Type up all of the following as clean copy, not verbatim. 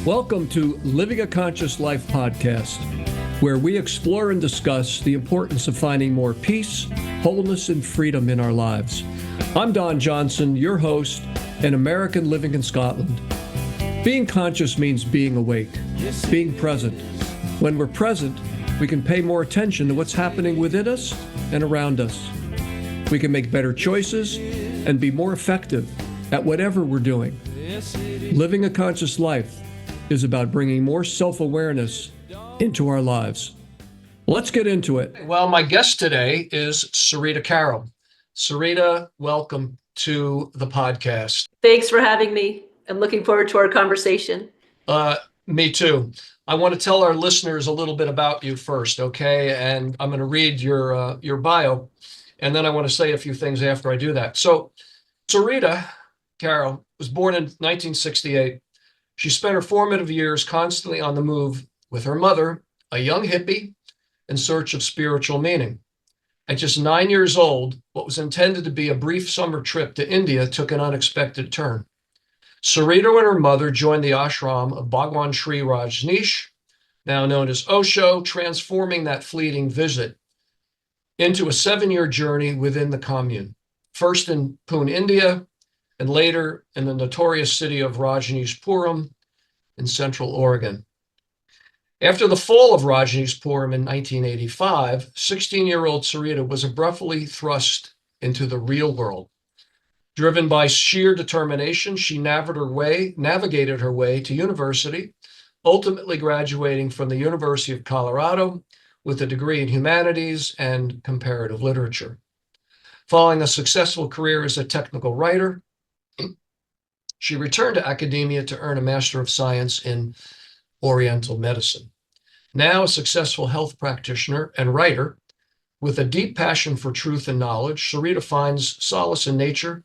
Welcome to Living a Conscious Life podcast, where we explore and discuss the importance of finding more peace, wholeness, and freedom in our lives. I'm Don Johnson, your host, an American living in Scotland. Being conscious means being awake, being present. When we're present, we can pay more attention to what's happening within us and around us. We can make better choices and be more effective at whatever we're doing. Living a conscious life is about bringing more self-awareness into our lives. Let's get into it. Well, my guest today is Sarito Carroll. Sarita, welcome to the podcast. Thanks for having me. I'm looking forward to our conversation. Me too. I want to tell our listeners a little bit about you first, okay? And I'm going to read your bio, and then I want to say a few things after I do that. So, Sarito Carroll was born in 1968. She spent her formative years constantly on the move with her mother, a young hippie, in search of spiritual meaning. At just 9 years old, what was intended to be a brief summer trip to India took an unexpected turn. Sarito and her mother joined the ashram of Bhagwan Sri Rajneesh, now known as Osho, transforming that fleeting visit into a 7-year journey within the commune, first in Pune, India, and later in the notorious city of Rajneeshpuram in central Oregon. After the fall of Rajneeshpuram in 1985, 16-year-old Sarita was abruptly thrust into the real world. Driven by sheer determination, she navigated her way to university, ultimately graduating from the University of Colorado with a degree in humanities and comparative literature. Following a successful career as a technical writer, she returned to academia to earn a Master of Science in Oriental Medicine. Now a successful health practitioner and writer with a deep passion for truth and knowledge, Sarita finds solace in nature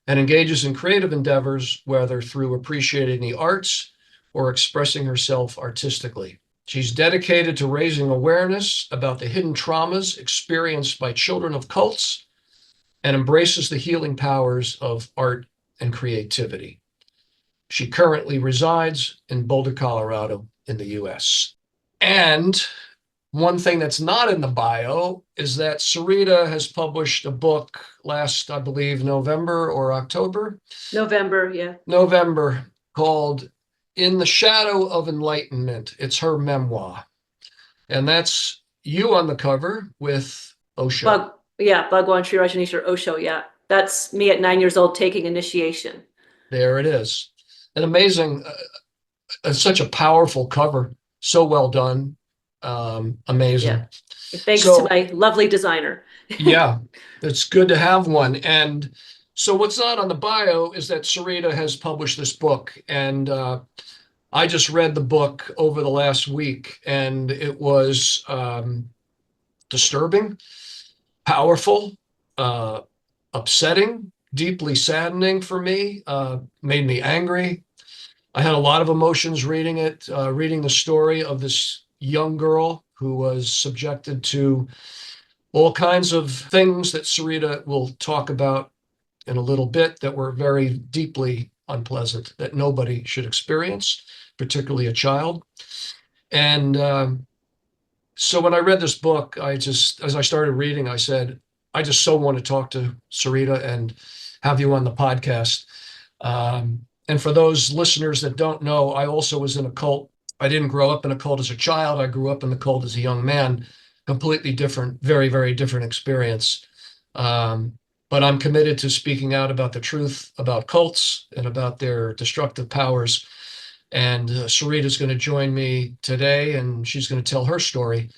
and engages in creative endeavors, whether through appreciating the arts or expressing herself artistically. She's dedicated to raising awareness about the hidden traumas experienced by children of cults and embraces the healing powers of art and creativity. She currently resides in Boulder, Colorado, in the U.S. And one thing that's not in the bio is that Sarita has published a book last, I believe, November or October? November, yeah. November, called In the Shadow of Enlightenment. It's her memoir. And that's you on the cover with Osho. Bhagwan Sri Rajneesh or Osho, yeah. That's me at 9 years old taking initiation. There it is. An amazing, such a powerful cover. So well done. Amazing. Yeah. Thanks to my lovely designer. Yeah, it's good to have one. And so what's not on the bio is that Sarita has published this book. And I just read the book over the last week, and it was disturbing, powerful, upsetting, deeply saddening for me, made me angry. I had a lot of emotions reading it, reading the story of this young girl who was subjected to all kinds of things that Sarita will talk about in a little bit that were very deeply unpleasant, that nobody should experience, particularly a child. And so when I read this book, as I started reading, I said, I just so want to talk to Sarita and have you on the podcast. And for those listeners that don't know, I also was in a cult. I didn't grow up in a cult as a child. I grew up in the cult as a young man. Completely different, very, very different experience. But I'm committed to speaking out about the truth about cults and about their destructive powers. And Sarita is going to join me today, and she's going to tell her story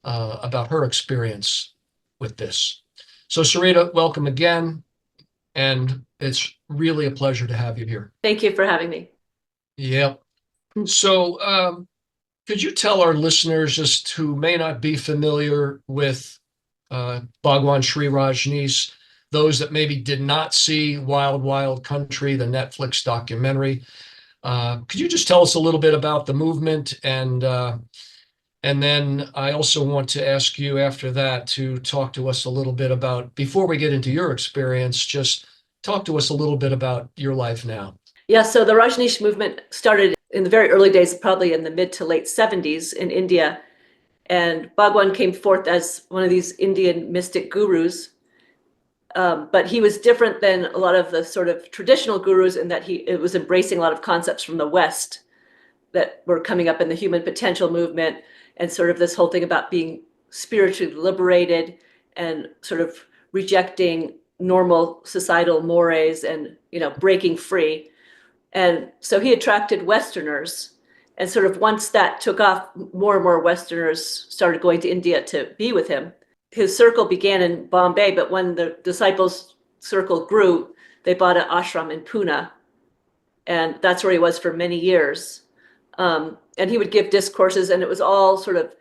about her experience with this. So Sarita, welcome again. And it's really a pleasure to have you here. Thank you for having me. Yep. So could you tell our listeners, just who may not be familiar with Bhagwan Sri Rajneesh, those that maybe did not see Wild Wild Country, the Netflix documentary, could you just tell us a little bit about the movement? And then I also want to ask you after that to talk to us a little bit about, before we get into your experience, just talk to us a little bit about your life now. Yeah, so the Rajneesh movement started in the very early days, probably in the mid to late 70s in India. And Bhagwan came forth as one of these Indian mystic gurus. But he was different than a lot of the sort of traditional gurus in that it was embracing a lot of concepts from the West that were coming up in the human potential movement, and sort of this whole thing about being spiritually liberated and sort of rejecting normal societal mores and, breaking free. And so he attracted Westerners. And sort of once that took off, more and more Westerners started going to India to be with him. His circle began in Bombay, but when the disciples' circle grew, they bought an ashram in Pune. And that's where he was for many years. And he would give discourses, and it was all sort of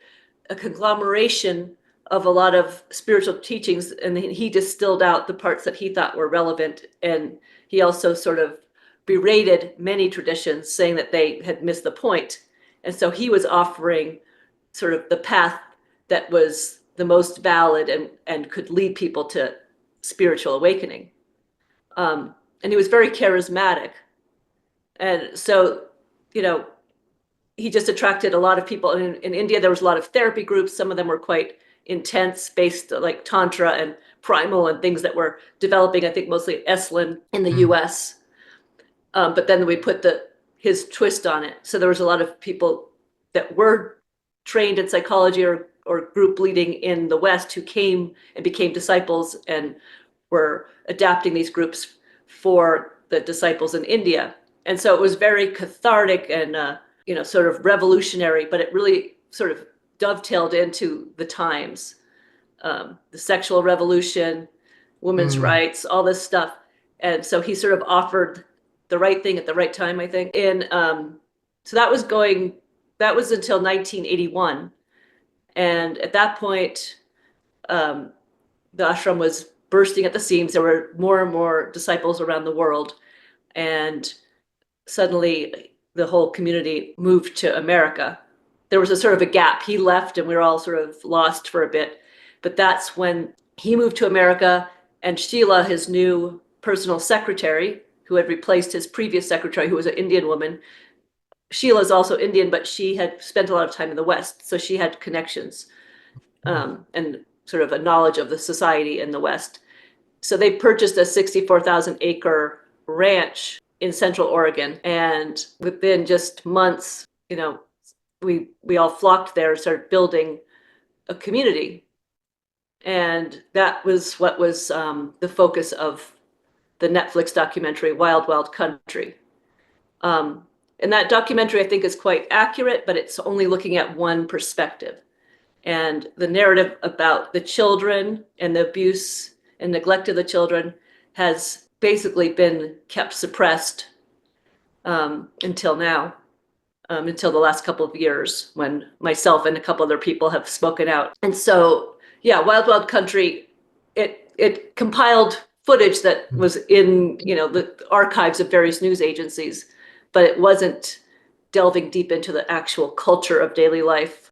a conglomeration of a lot of spiritual teachings. And he distilled out the parts that he thought were relevant. And he also sort of berated many traditions, saying that they had missed the point. And so he was offering sort of the path that was the most valid and could lead people to spiritual awakening. And he was very charismatic. And so, he just attracted a lot of people. And in India, there was a lot of therapy groups. Some of them were quite intense, based like Tantra and Primal and things that were developing, I think mostly Esalen in the US. But then we put his twist on it. So there was a lot of people that were trained in psychology or group leading in the West who came and became disciples and were adapting these groups for the disciples in India. And so it was very cathartic and, sort of revolutionary, but it really sort of dovetailed into the times. The sexual revolution, women's rights, all this stuff. And so he sort of offered the right thing at the right time, I think. So that was until 1981. And at that point, the ashram was bursting at the seams. There were more and more disciples around the world. And suddenly the whole community moved to America. There was a sort of a gap. He left and we were all sort of lost for a bit. But that's when he moved to America, and Sheila, his new personal secretary, who had replaced his previous secretary, who was an Indian woman. Sheila is also Indian, but she had spent a lot of time in the West. So she had connections and sort of a knowledge of the society in the West. So they purchased a 64,000 acre ranch in Central Oregon. And within just months, we all flocked there and started building a community. And that was what was the focus of the Netflix documentary, Wild Wild Country. And that documentary, I think, is quite accurate, but it's only looking at one perspective. And the narrative about the children and the abuse and neglect of the children has basically been kept suppressed until now, until the last couple of years, when myself and a couple other people have spoken out. And so, yeah, Wild Wild Country, it compiled footage that was in, the archives of various news agencies, but it wasn't delving deep into the actual culture of daily life,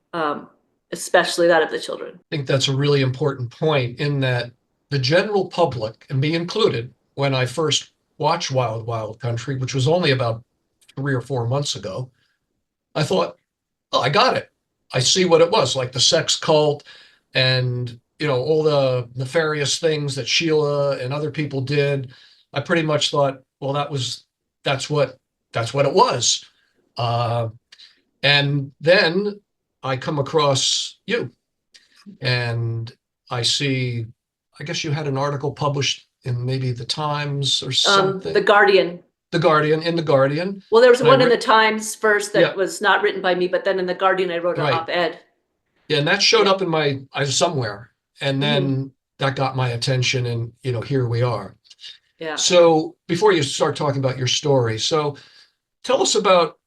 especially that of the children. I think that's a really important point, in that the general public, and me included, when I first watched Wild Wild Country, which was only about 3 or 4 months ago, I thought, oh, I got it. I see what it was, like the sex cult and, all the nefarious things that Sheila and other people did. I pretty much thought, well, that's what it was. And then I come across you, and I see, I guess you had an article published in maybe the Times or something. The Guardian. In the Guardian. Well, there was one in the Times first that was not written by me, but then in the Guardian, I wrote an Right. op-ed. Yeah, and that showed up in somewhere. And then that got my attention, and, here we are. Yeah. So before you start talking about your story, so tell us about,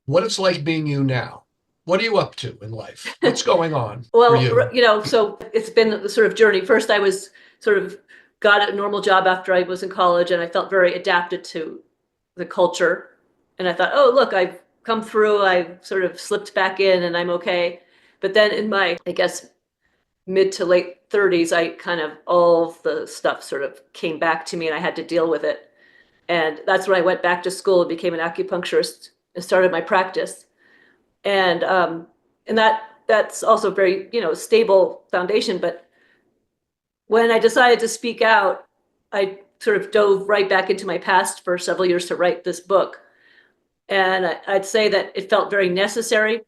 what it's like being you now. What are you up to in life? What's going on for you? So it's been a sort of journey. First, I was sort of got a normal job after I was in college, and I felt very adapted to the culture. And I thought, oh, look, I've come through, I've sort of slipped back in and I'm okay. But then in my, I guess, mid to late 30s, all of the stuff sort of came back to me and I had to deal with it. And that's when I went back to school and became an acupuncturist and started my practice. And that's also very, stable foundation. But when I decided to speak out, I sort of dove right back into my past for several years to write this book. And I'd say that it felt very necessary,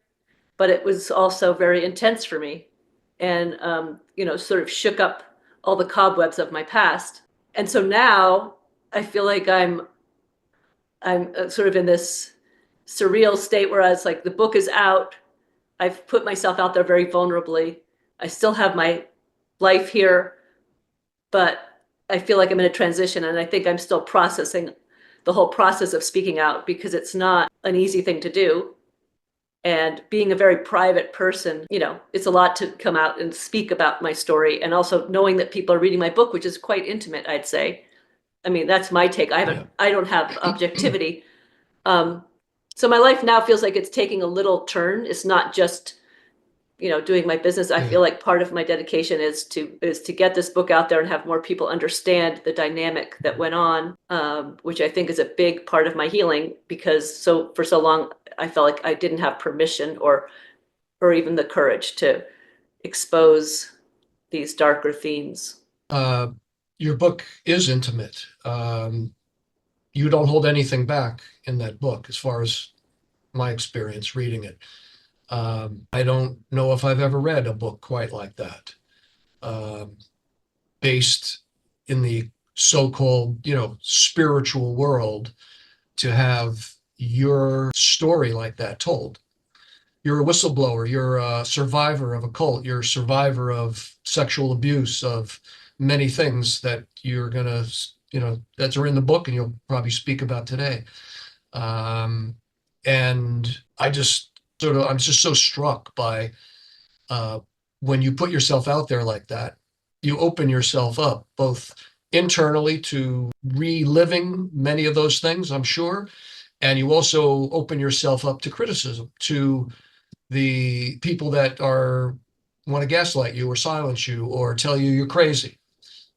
but it was also very intense for me, and sort of shook up all the cobwebs of my past. And so now I feel like I'm sort of in this surreal state where I was like, the book is out. I've put myself out there very vulnerably. I still have my life here, but I feel like I'm in a transition, and I think I'm still processing the whole process of speaking out, because it's not an easy thing to do. And being a very private person, it's a lot to come out and speak about my story. And also knowing that people are reading my book, which is quite intimate, I'd say. I mean, that's my take. I don't have objectivity. So my life now feels like it's taking a little turn. It's not just, doing my business. I feel like part of my dedication is to get this book out there and have more people understand the dynamic that went on, which I think is a big part of my healing, because for so long I felt like I didn't have permission or even the courage to expose these darker themes. Your book is intimate. You don't hold anything back in that book, as far as my experience reading it. I don't know if I've ever read a book quite like that, based in the so-called, spiritual world, to have your story like that told. You're a whistleblower, you're a survivor of a cult, you're a survivor of sexual abuse, of many things that you're gonna, that are in the book and you'll probably speak about today. And I'm just so struck by, when you put yourself out there like that, you open yourself up both internally to reliving many of those things, I'm sure, and you also open yourself up to criticism, to the people that want to gaslight you or silence you or tell you you're crazy.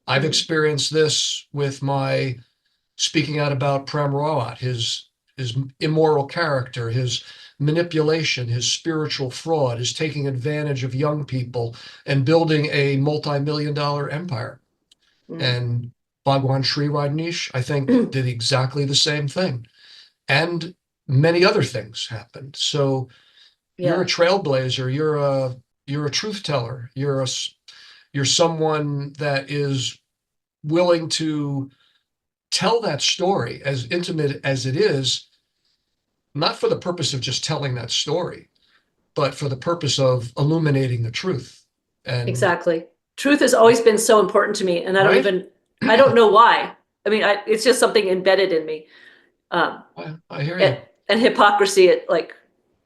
I've experienced this with my speaking out about Prem Rawat, his immoral character, his manipulation, his spiritual fraud, his taking advantage of young people and building a multi-million-dollar empire. And Bhagwan Sri Rajneesh, I think, did exactly the same thing. And many other things happened. So you're a trailblazer. You're a truth teller. You're someone that is willing to tell that story, as intimate as it is, not for the purpose of just telling that story, but for the purpose of illuminating the truth. And exactly. Truth has always been so important to me, and I don't know why. I mean, it's just something embedded in me. I hear you. And hypocrisy, it like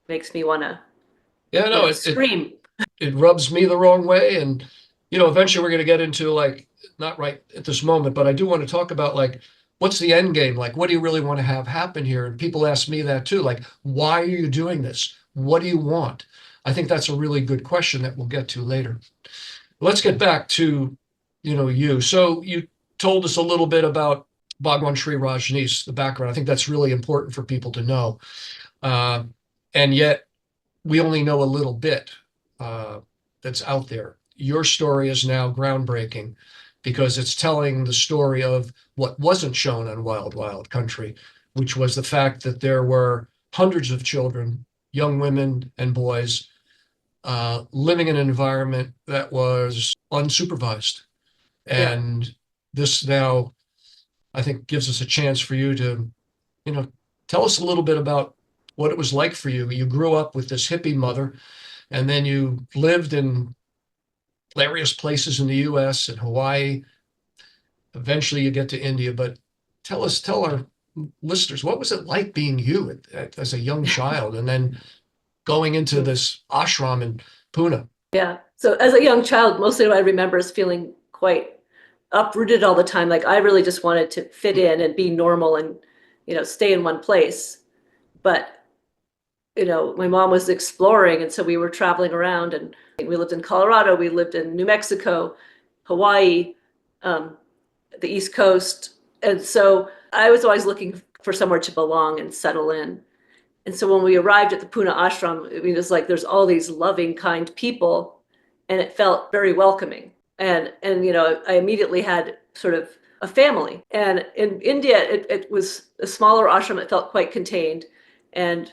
makes me want to scream. It rubs me the wrong way. And, eventually we're going to get into, like, not right at this moment, but I do want to talk about, like, what's the end game? Like, what do you really want to have happen here? And people ask me that too. Like, why are you doing this? What do you want? I think that's a really good question that we'll get to later. Let's get back to, you. So you told us a little bit about Bhagwan Sri Rajneesh, the background. I think that's really important for people to know. And yet we only know a little bit that's out there. Your story is now groundbreaking because it's telling the story of what wasn't shown on Wild Wild Country, which was the fact that there were hundreds of children, young women and boys, living in an environment that was unsupervised. And this now, I think, gives us a chance for you to, tell us a little bit about what it was like for you. You grew up with this hippie mother, and then you lived in various places in the US and Hawaii. Eventually you get to India, but tell our listeners, what was it like being you as a young child and then going into this ashram in Pune? Yeah. So as a young child, mostly what I remember is feeling quite uprooted all the time. Like I really just wanted to fit in and be normal and, stay in one place. But, my mom was exploring, and so we were traveling around, and we lived in Colorado, we lived in New Mexico, Hawaii, the East Coast. And so I was always looking for somewhere to belong and settle in. And so when we arrived at the Pune ashram, I mean, it was like there's all these loving, kind people, and it felt very welcoming. And I immediately had sort of a family. And in India, it was a smaller ashram. It felt quite contained. And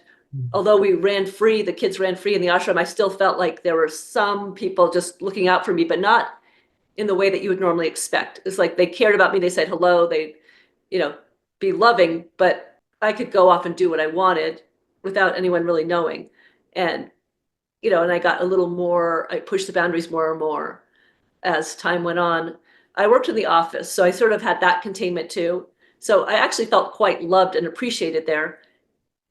although we ran free, the kids ran free in the ashram, I still felt like there were some people just looking out for me, but not in the way that you would normally expect. It's like they cared about me. They said hello. They, be loving, but I could go off and do what I wanted without anyone really knowing. And, and I got a little more, I pushed the boundaries more and more as time went on. I worked in the office, so I sort of had that containment too. So I actually felt quite loved and appreciated there.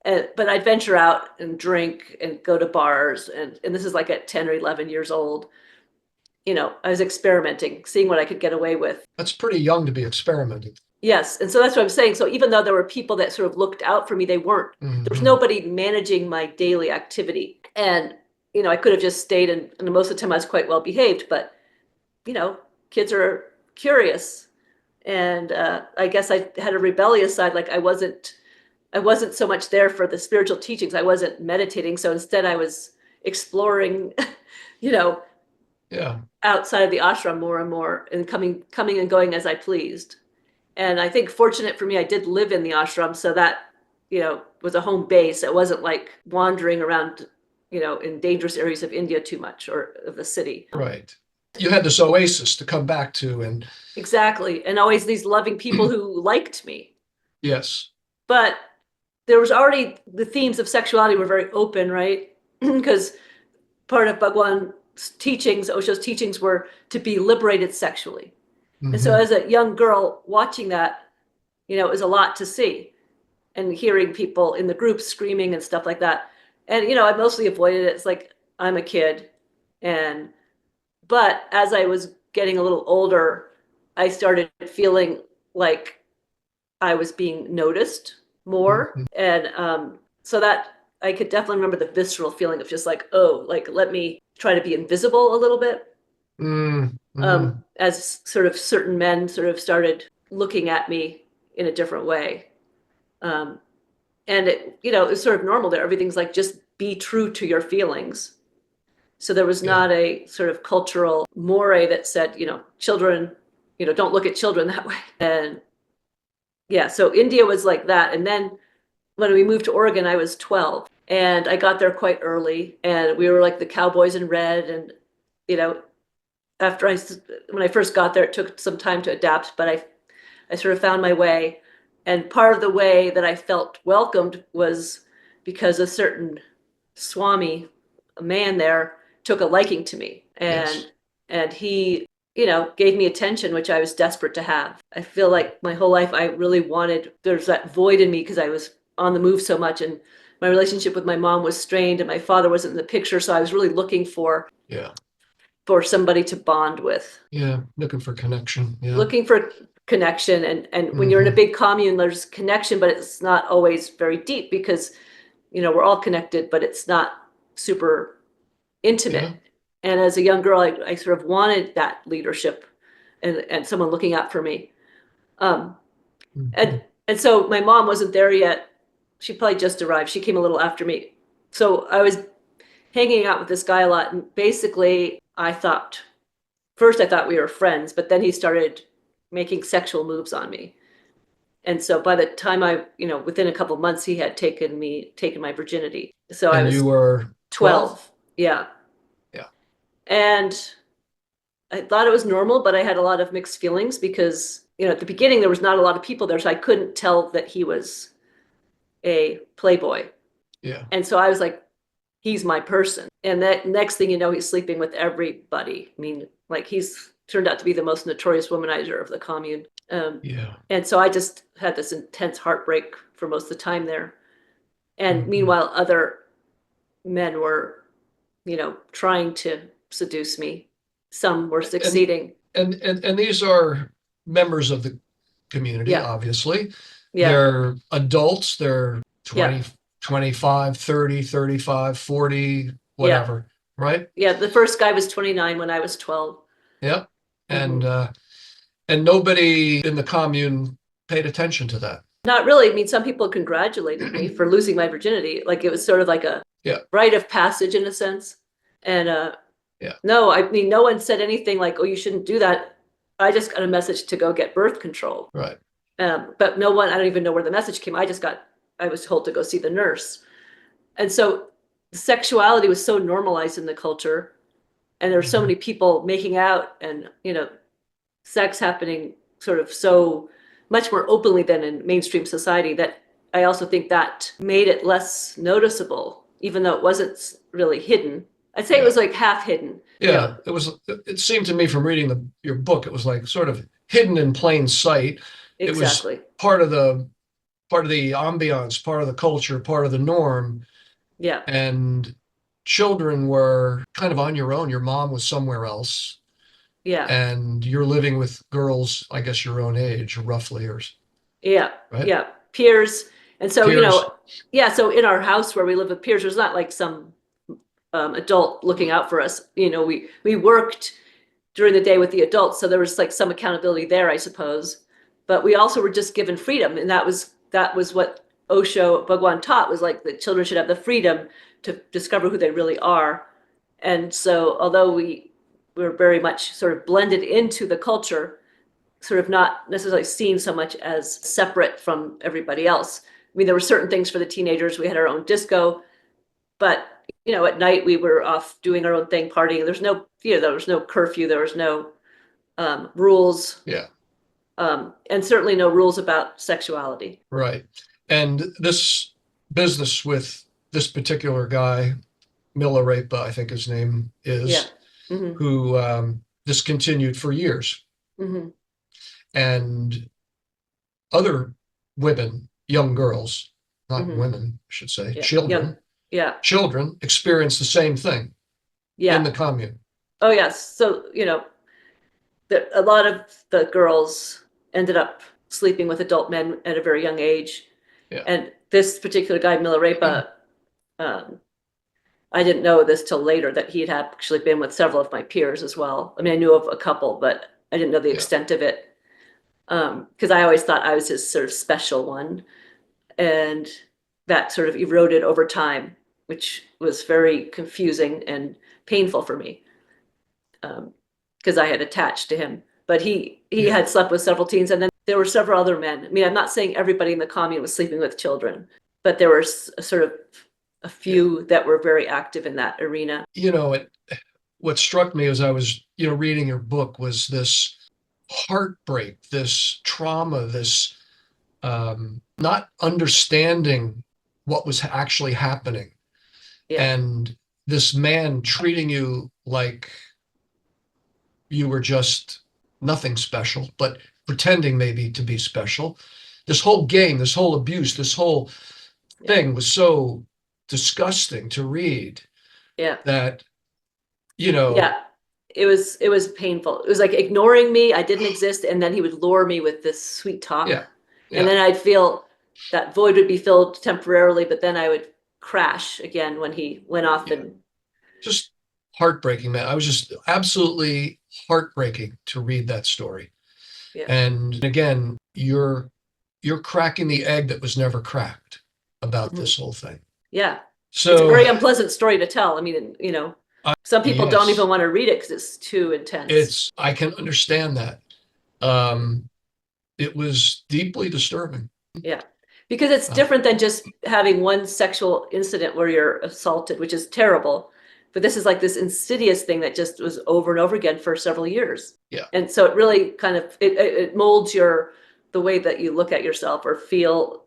But I'd venture out and drink and go to bars. And this is like at 10 or 11 years old. I was experimenting, seeing what I could get away with. That's pretty young to be experimenting. Yes. And so that's what I'm saying. So even though there were people that sort of looked out for me, they weren't. Mm-hmm. There was nobody managing my daily activity. And, I could have just stayed, and most of the time I was quite well behaved, but, kids are curious. And I guess I had a rebellious side. Like I wasn't so much there for the spiritual teachings. I wasn't meditating. So instead I was exploring, outside of the ashram more and more, and coming and going as I pleased. And I think fortunate for me, I did live in the ashram. So that, was a home base. It wasn't like wandering around, in dangerous areas of India too much, or of the city. Right. You had this oasis to come back to. And exactly. And always these loving people who liked me. Yes. But there was already, the themes of sexuality were very open, right? Because part of Bhagwan's teachings, Osho's teachings, were to be liberated sexually. Mm-hmm. And so as a young girl watching that, it was a lot to see, and hearing people in the group screaming and stuff like that. And, I mostly avoided it. It's like, I'm a kid. But as I was getting a little older, I started feeling like I was being noticed more. Mm-hmm. And so that I could definitely remember the visceral feeling of just like, oh, like, let me try to be invisible a little bit. Mm-hmm. As sort of certain men sort of started looking at me in a different way. And it, it was sort of normal there. Everything's like, just be true to your feelings. So there was not a sort of cultural moray that said, children, don't look at children that way. And so India was like that. And then when we moved to Oregon, I was 12, and I got there quite early, and we were like the cowboys in red. And, when I first got there, it took some time to adapt, but I sort of found my way. And part of the way that I felt welcomed was because a certain Swami, a man there, took a liking to me. And he, gave me attention, which I was desperate to have. I feel like my whole life I really wanted, there's that void in me because I was on the move so much, and my relationship with my mom was strained, and my father wasn't in the picture. So I was really looking for somebody to bond with. Yeah, looking for connection. Yeah. Looking for connection. And when you're in a big commune, there's connection, but it's not always very deep because, we're all connected, but it's not super intimate. Yeah. And as a young girl, I sort of wanted that leadership and someone looking out for me. And so my mom wasn't there yet. She probably just arrived. She came a little after me. So I was hanging out with this guy a lot. And basically, first I thought we were friends, but then he started making sexual moves on me. And so by the time within a couple of months, he had taken my virginity. So I was, you were 12. Yeah. Yeah. And I thought it was normal, but I had a lot of mixed feelings because, at the beginning, there was not a lot of people there. So I couldn't tell that he was a playboy. Yeah. And so I was like, he's my person. And that next thing you know, he's sleeping with everybody. I mean, like, he's turned out to be the most notorious womanizer of the commune. And so I just had this intense heartbreak for most of the time there. And meanwhile, other men were, trying to seduce me. Some were succeeding. And these are members of the community, obviously. Yeah. They're adults. They're 20, 25, 30, 35, 40, whatever, right? Yeah, the first guy was 29 when I was 12. Yeah. And nobody in the commune paid attention to that. Not really. I mean, some people congratulated me for losing my virginity. Like it was sort of like a rite of passage in a sense. And no, I mean, no one said anything like, "Oh, you shouldn't do that." I just got a message to go get birth control. Right. But no one, I don't even know where the message came. I was told to go see the nurse. And so sexuality was so normalized in the culture, and there were so many people making out and, sex happening sort of so much more openly than in mainstream society, that I also think that made it less noticeable, even though it wasn't really hidden. I'd say it was like half hidden. Yeah, it seemed to me from reading your book, it was like sort of hidden in plain sight. Exactly. It was part of the ambiance, part of the culture, part of the norm. Yeah. And children were kind of on your own. Your mom was somewhere else. Yeah. And you're living with girls, I guess your own age, roughly, or yeah, right? Yeah, peers. And so, Peers. So in our house where we live with peers, there's not like some adult looking out for us. We worked during the day with the adults, so there was like some accountability there, I suppose. But we also were just given freedom, and that was what Osho Bhagwan taught, was like that children should have the freedom to discover who they really are. And so, although we were very much sort of blended into the culture, sort of not necessarily seen so much as separate from everybody else. I mean, there were certain things for the teenagers. We had our own disco, but at night we were off doing our own thing, partying. There was no curfew. There was no rules. Yeah. And certainly no rules about sexuality. Right. And this business with this particular guy, Milarepa, I think his name is, who discontinued for years. And other women, young girls, not women, I should say, children. Children experience the same thing in the commune. Oh, yes. So, a lot of the girls ended up sleeping with adult men at a very young age. Yeah. And this particular guy, Milarepa, I didn't know this till later, that he had actually been with several of my peers as well. I mean, I knew of a couple, but I didn't know the extent of it. Because I always thought I was his sort of special one. And that sort of eroded over time, which was very confusing and painful for me. Because I had attached to him. But he had slept with several teens, and then there were several other men. I mean, I'm not saying everybody in the commune was sleeping with children, but there were sort of a few that were very active in that arena. What struck me as I was, reading your book was this heartbreak, this trauma, this not understanding what was actually happening. And this man treating you like you were just nothing special, but pretending maybe to be special. This whole game, this whole abuse, this whole thing was so disgusting to read. That, it was painful. It was like ignoring me. I didn't exist, and then he would lure me with this sweet talk. And then I'd feel that void would be filled temporarily, but then I would crash again when he went off. And just heartbreaking, man. I was just absolutely heartbreaking to read that story. And again, you're cracking the egg that was never cracked about this whole thing. So it's a very unpleasant story to tell. I mean, some people don't even want to read it because it's too intense. I can understand that. It was deeply disturbing. Because it's different than just having one sexual incident where you're assaulted, which is terrible. But this is like this insidious thing that just was over and over again for several years. And so it really kind of, it molds the way that you look at yourself or feel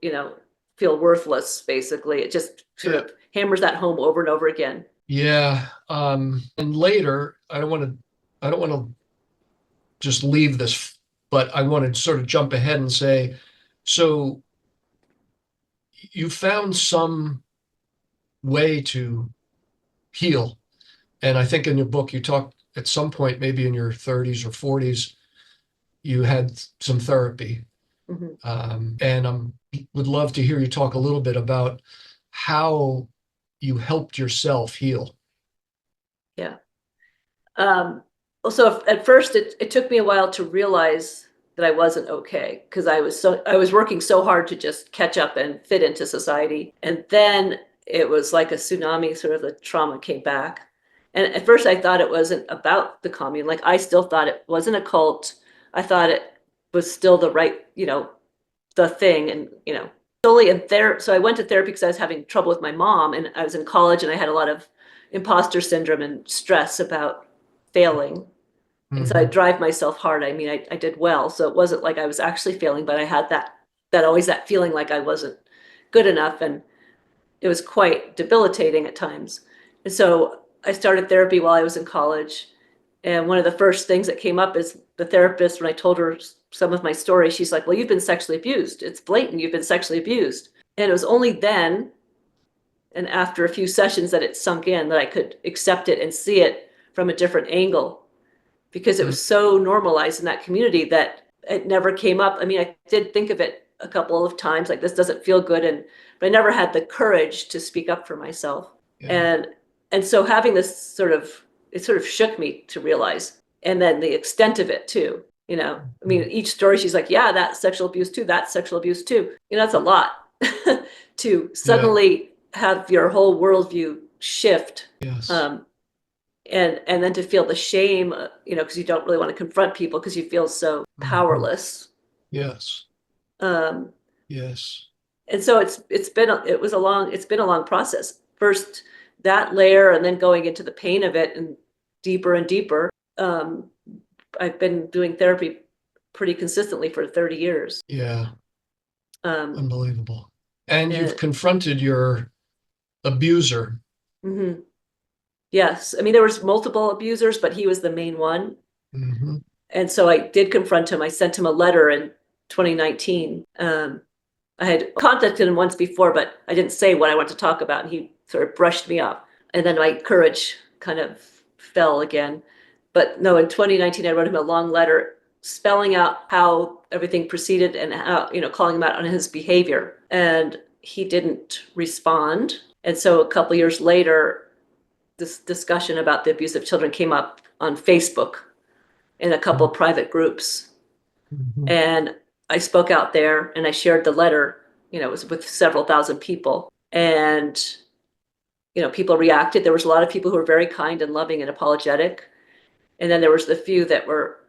worthless, basically. It just sort of hammers that home over and over again. And later, I don't want to just leave this, but I want to sort of jump ahead and say, so you found some way to heal. And I think in your book, you talk at some point, maybe in your 30s or 40s, you had some therapy. And I would love to hear you talk a little bit about how you helped yourself heal. So at first, it took me a while to realize that I wasn't okay because I was working so hard to just catch up and fit into society. And then it was like a tsunami, sort of the trauma came back. And at first I thought it wasn't about the commune. Like I still thought it wasn't a cult. I thought it was still the right, the thing. And, solely in there. So I went to therapy because I was having trouble with my mom and I was in college and I had a lot of imposter syndrome and stress about failing. And so I drive myself hard. I mean, I did well. So it wasn't like I was actually failing, but I had that feeling like I wasn't good enough. And it was quite debilitating at times. And so I started therapy while I was in college. And one of the first things that came up is the therapist, when I told her some of my story, she's like, well, you've been sexually abused. It's blatant. You've been sexually abused. And it was only then, and after a few sessions, that it sunk in that I could accept it and see it from a different angle because it was so normalized in that community that it never came up. I mean, I did think of it a couple of times, like this doesn't feel good, but I never had the courage to speak up for myself. Yeah. And so having this it sort of shook me to realize, and then the extent of it too. I mean, each story she's like, yeah, that's sexual abuse too, that's sexual abuse too. That's a lot to suddenly have your whole worldview shift. Yes. And then to feel the shame, because you don't really want to confront people because you feel so powerless. Yes. Yes. And so it's been a long process. First that layer, and then going into the pain of it and deeper. I've been doing therapy pretty consistently for 30 years. Yeah. Unbelievable. And you've confronted your abuser. Mm-hmm. Yes. I mean, there was multiple abusers, but he was the main one. Mm-hmm. And so I did confront him. I sent him a letter in 2019. I had contacted him once before, but I didn't say what I wanted to talk about. And he sort of brushed me off. And then my courage kind of fell again. But no, in 2019, I wrote him a long letter spelling out how everything proceeded and how, calling him out on his behavior. And he didn't respond. And so a couple years later, this discussion about the abuse of children came up on Facebook in a couple of private groups. Mm-hmm. And I spoke out there and I shared the letter, it was with several thousand people. And, people reacted. There was a lot of people who were very kind and loving and apologetic. And then there was the few that were,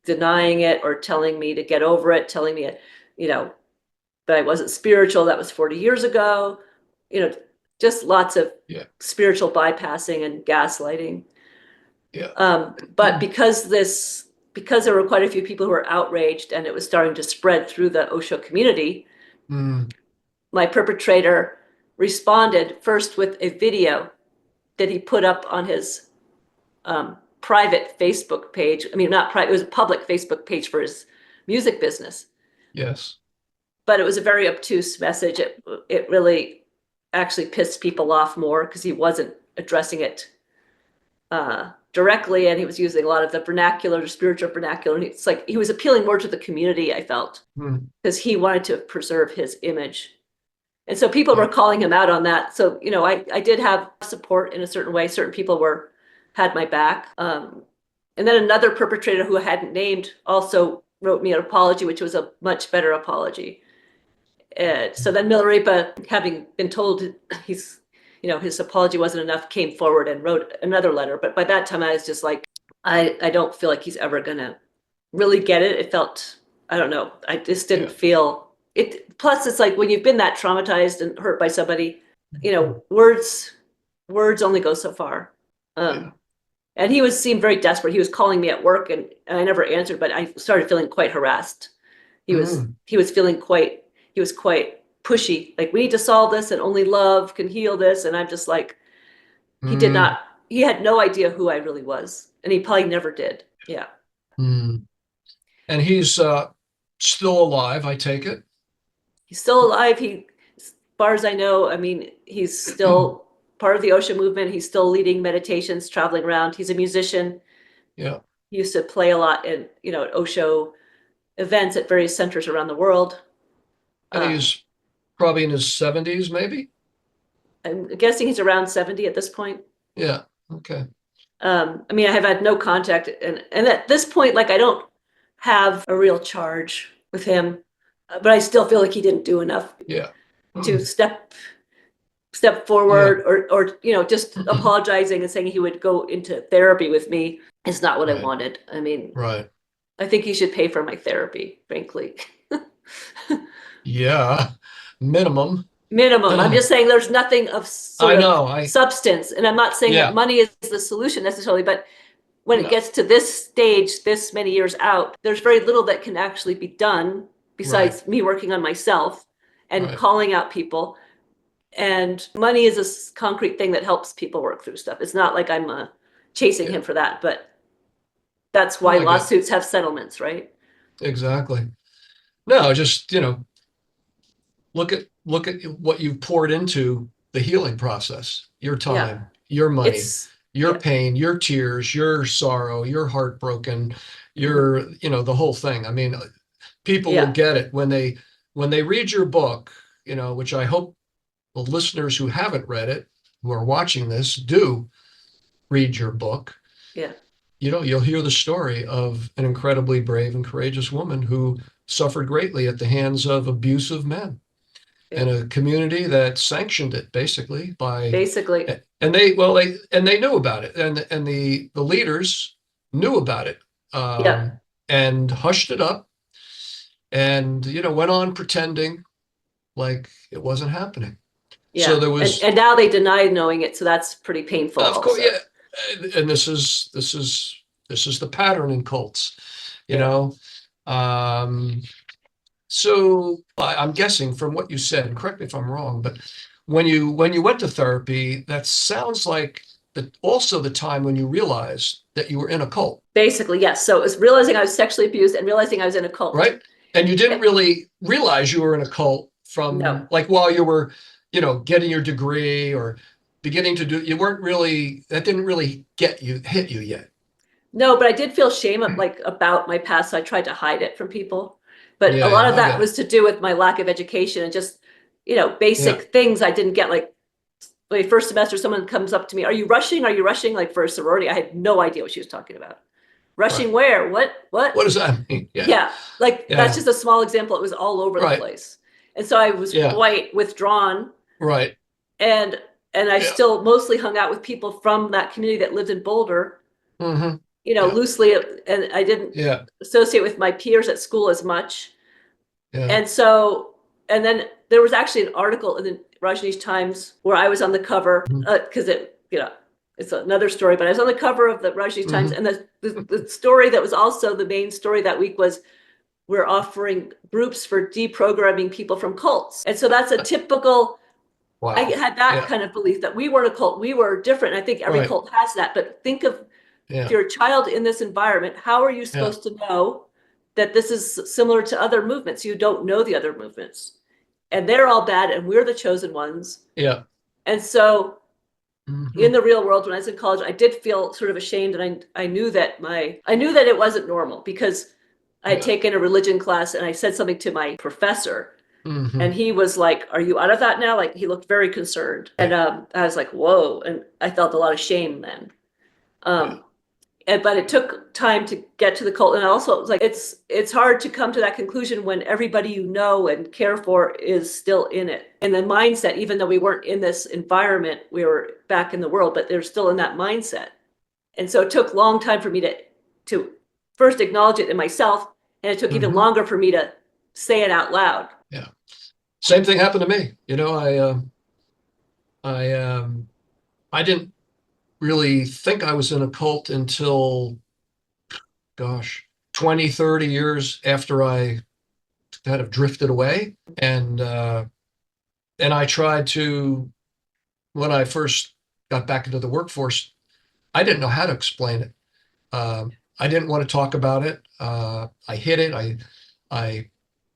denying it or telling me to get over it, telling me, that I wasn't spiritual. That was 40 years ago, just lots of spiritual bypassing and gaslighting. Yeah. But because there were quite a few people who were outraged and it was starting to spread through the Osho community, my perpetrator responded first with a video that he put up on his private Facebook page. I mean, not private, it was a public Facebook page for his music business. Yes. But it was a very obtuse message. It really actually pissed people off more because he wasn't addressing it directly, and he was using a lot of the vernacular, the spiritual vernacular. And it's like he was appealing more to the community, I felt, because he wanted to preserve his image. And so people were calling him out on that. So, I did have support in a certain way. Certain people had my back. And then another perpetrator who I hadn't named also wrote me an apology, which was a much better apology. So then Milarepa, having been told his apology wasn't enough, came forward and wrote another letter. But by that time I was just like, I don't feel like he's ever gonna really get it. It felt, I don't know, I just didn't feel it. Plus it's like when you've been that traumatized and hurt by somebody, words only go so far. And he seemed very desperate. He was calling me at work and I never answered, but I started feeling quite harassed. He was quite pushy. Like, we need to solve this and only love can heal this. And I'm just like, he had no idea who I really was. And he probably never did. Yeah. And he's still alive, I take it? He's still alive. As far as I know, I mean, he's still part of the Osho movement. He's still leading meditations, traveling around. He's a musician. Yeah. He used to play a lot in, at Osho events at various centers around the world. And he's probably in his 70s, maybe? I'm guessing he's around 70 at this point. Yeah. Okay. I mean, I have had no contact. And at this point, like, I don't have a real charge with him, but I still feel like he didn't do enough Yeah. to step Yeah. forward, or just apologizing and saying he would go into therapy with me is not what I Right. wanted. I mean, Right. I think he should pay for my therapy, frankly. Yeah. Minimum. Minimum. I'm just saying there's nothing of I sort of know. substance. And I'm not saying that Yeah. money is the solution necessarily, but when it No. gets to this stage, this many years out, there's very little that can actually be done besides me working on myself and Right. calling out people. And money is a concrete thing that helps people work through stuff. It's not like I'm chasing Yeah. him for that, but that's why No, I get lawsuits have settlements, right? exactly. No, just, look at what you poured into the healing process, your Yeah. time, your money, It's, your yeah. pain, your tears, your sorrow, your heartbroken, your, the whole thing. I mean, people will Yeah. get it when they read your book, which I hope the listeners who haven't read it, who are watching this, do read your book. Yeah. You'll hear the story of an incredibly brave and courageous woman who suffered greatly at the hands of abusive men Yeah. and a community that sanctioned it basically by, Basically. and they knew about it, and the leaders knew about it, Yeah. and hushed it up, and went on pretending like it wasn't happening. So Yeah. there And was, and now they deny knowing it, so that's pretty painful of course, also. yeah, and this is the pattern in cults, you Yeah. know. Um, So I'm guessing from what you said, and correct me if I'm wrong, but when you went to therapy, that sounds like also the time when you realized that you were in a cult, Basically, yes. So it was realizing I was sexually abused and realizing I was in a cult. right? And you didn't Yeah. really realize you were in a cult No. from like while you were, getting your degree or beginning to do, you weren't really, that didn't really hit you yet. No, but I did feel shame about my past, so I tried to hide it from people. But a Yeah, lot yeah, of I that get it. was to do with my lack of education and just, Yeah, basic things I didn't get. Like my first semester, someone comes up to me, "Are you rushing? Are you rushing?" Like for a sorority, I had no idea what she was talking about. Rushing right. where? What? What What? does that mean? Yeah, Yeah, like that's yeah, just a small example. It was all over the right. place. And so I was Yeah, quite withdrawn, right. and I Yeah. still mostly hung out with people from that community that lived in Boulder, Hmm. Yeah, loosely, and I didn't yeah, associate with my peers at school as much. yeah. And so, and then there was actually an article in the Rajneesh Times where I was on the cover, because it's another story, but I was on the cover of the Rajneesh Times, Hmm. and the story that was also the main story that week was we're offering groups for deprogramming people from cults. And so that's a typical, I Wow. had that Yeah. kind of belief that we weren't a cult, we were different. I think every Right. cult has that, but think of if Yeah. you're a child in this environment, how are you Yeah. supposed to know that this is similar to other movements? You don't know the other movements. And they're all bad, and we're the chosen ones. Yeah. And so in Hmm. the real world, when I was in college, I did feel sort of ashamed, and I knew that it wasn't normal because I had Yeah. taken a religion class and I said something to my professor, Hmm. and he was like, "Are you out of that now?" Like he looked very concerned, and I was like, "Whoa!" And I felt a lot of shame then. Yeah. Um, but it took time to get to the cult, and also it was like it's hard to come to that conclusion when everybody you know and care for is still in it. And the mindset, even though we weren't in this environment, we were back in the world, but they're still in that mindset. And so it took a long time for me to first acknowledge it in myself, and it took even Hmm. longer for me to say it out loud. Yeah. Same thing happened to me. I didn't really think I was in a cult until, gosh, 20, 30 years after I kind of drifted away. And I tried to, when I first got back into the workforce, I didn't know how to explain it. I didn't want to talk about it. I hid it. I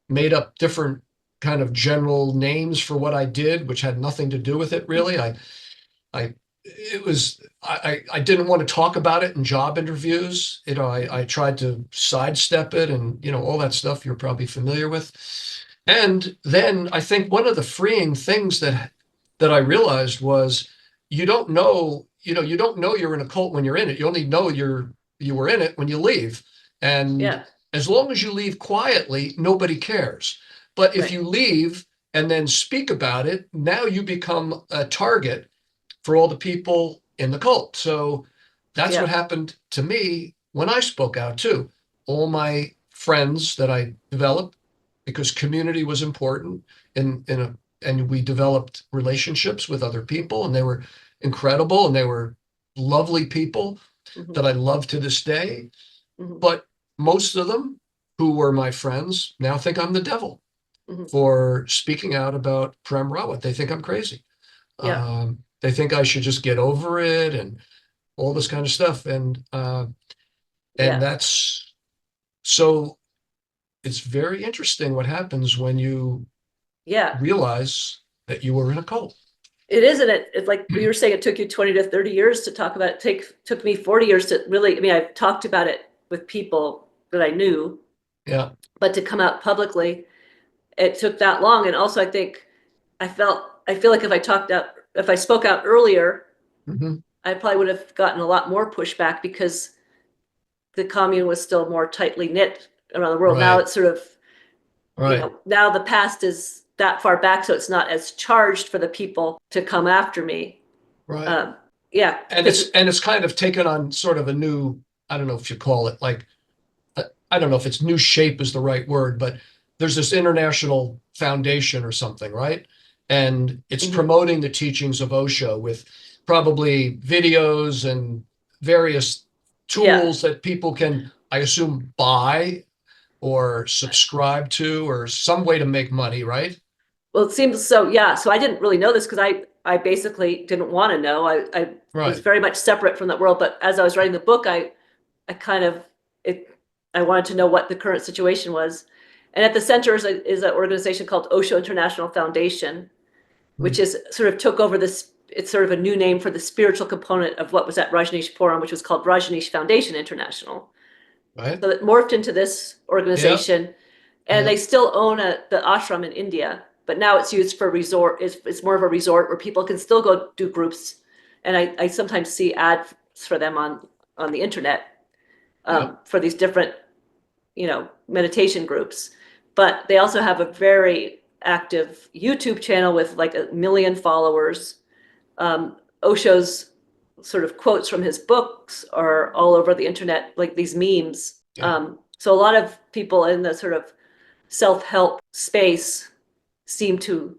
made up different kind of general names for what I did, which had nothing to do with it really. I I didn't want to talk about it in job interviews. I tried to sidestep it and all that stuff you're probably familiar with. And then I think one of the freeing things that I realized was you don't know you're in a cult when you're in it. You only know you were in it when you leave. And Yeah. as long as you leave quietly, nobody cares. But if Right. you leave and then speak about it, now you become a target for all the people in the cult. So that's what Yeah. happened to me when I spoke out too. All my friends that I developed, because community was important and we developed relationships with other people, and they were incredible, and they were lovely people Mhm. that I love to this day. Mhm. But most of them who were my friends now think I'm the devil Mhm. for speaking out about Prem Rawat. They think I'm crazy. Yeah. They think I should just get over it and all this kind of stuff. And Yeah. that's so it's very interesting what happens when you Yeah. realize that you were in a cult. It is, and it's like you were saying, it took you 20 to 30 years to talk about it. Took me 40 years to really, I mean, I've talked about it with people that I knew, Yeah. but to come out publicly, it took that long. And also I think I feel like if I spoke out earlier, Hmm. I probably would have gotten a lot more pushback because the commune was still more tightly knit around the world. Now Right. it's sort of, Right. now the past is that far back, so it's not as charged for the people to come after me. Right. Um, yeah, And because it's kind of taken on sort of a new, I don't know if you call it like I don't know if it's new shape is the right word, but there's this international foundation or something, right? And it's Mhm. promoting the teachings of Osho with probably videos and various Yeah. tools that people can, I assume, buy or subscribe to or some way to make money, right? Well, it seems so. Yeah. So I didn't really know this because I basically didn't want to know. I was Right. very much separate from that world. But as I was writing the book, I kind of it I wanted to know what the current situation was. And at the center is an organization called Osho International Foundation, which Mm. is sort of took over this. It's sort of a new name for the spiritual component of what was at Rajneesh Puram, which was called Rajneesh Foundation International. Right. So it morphed into this Yeah. organization, and Yeah. they still own the ashram in India, but now it's used for resort. It's more of a resort where people can still go do groups, and I sometimes see ads for them on the internet, Yeah. for these different meditation groups. But they also have a very active YouTube channel with like 1 million followers. Osho's sort of quotes from his books are all over the internet, like these memes. Yeah. So a lot of people in the sort of self-help space seem to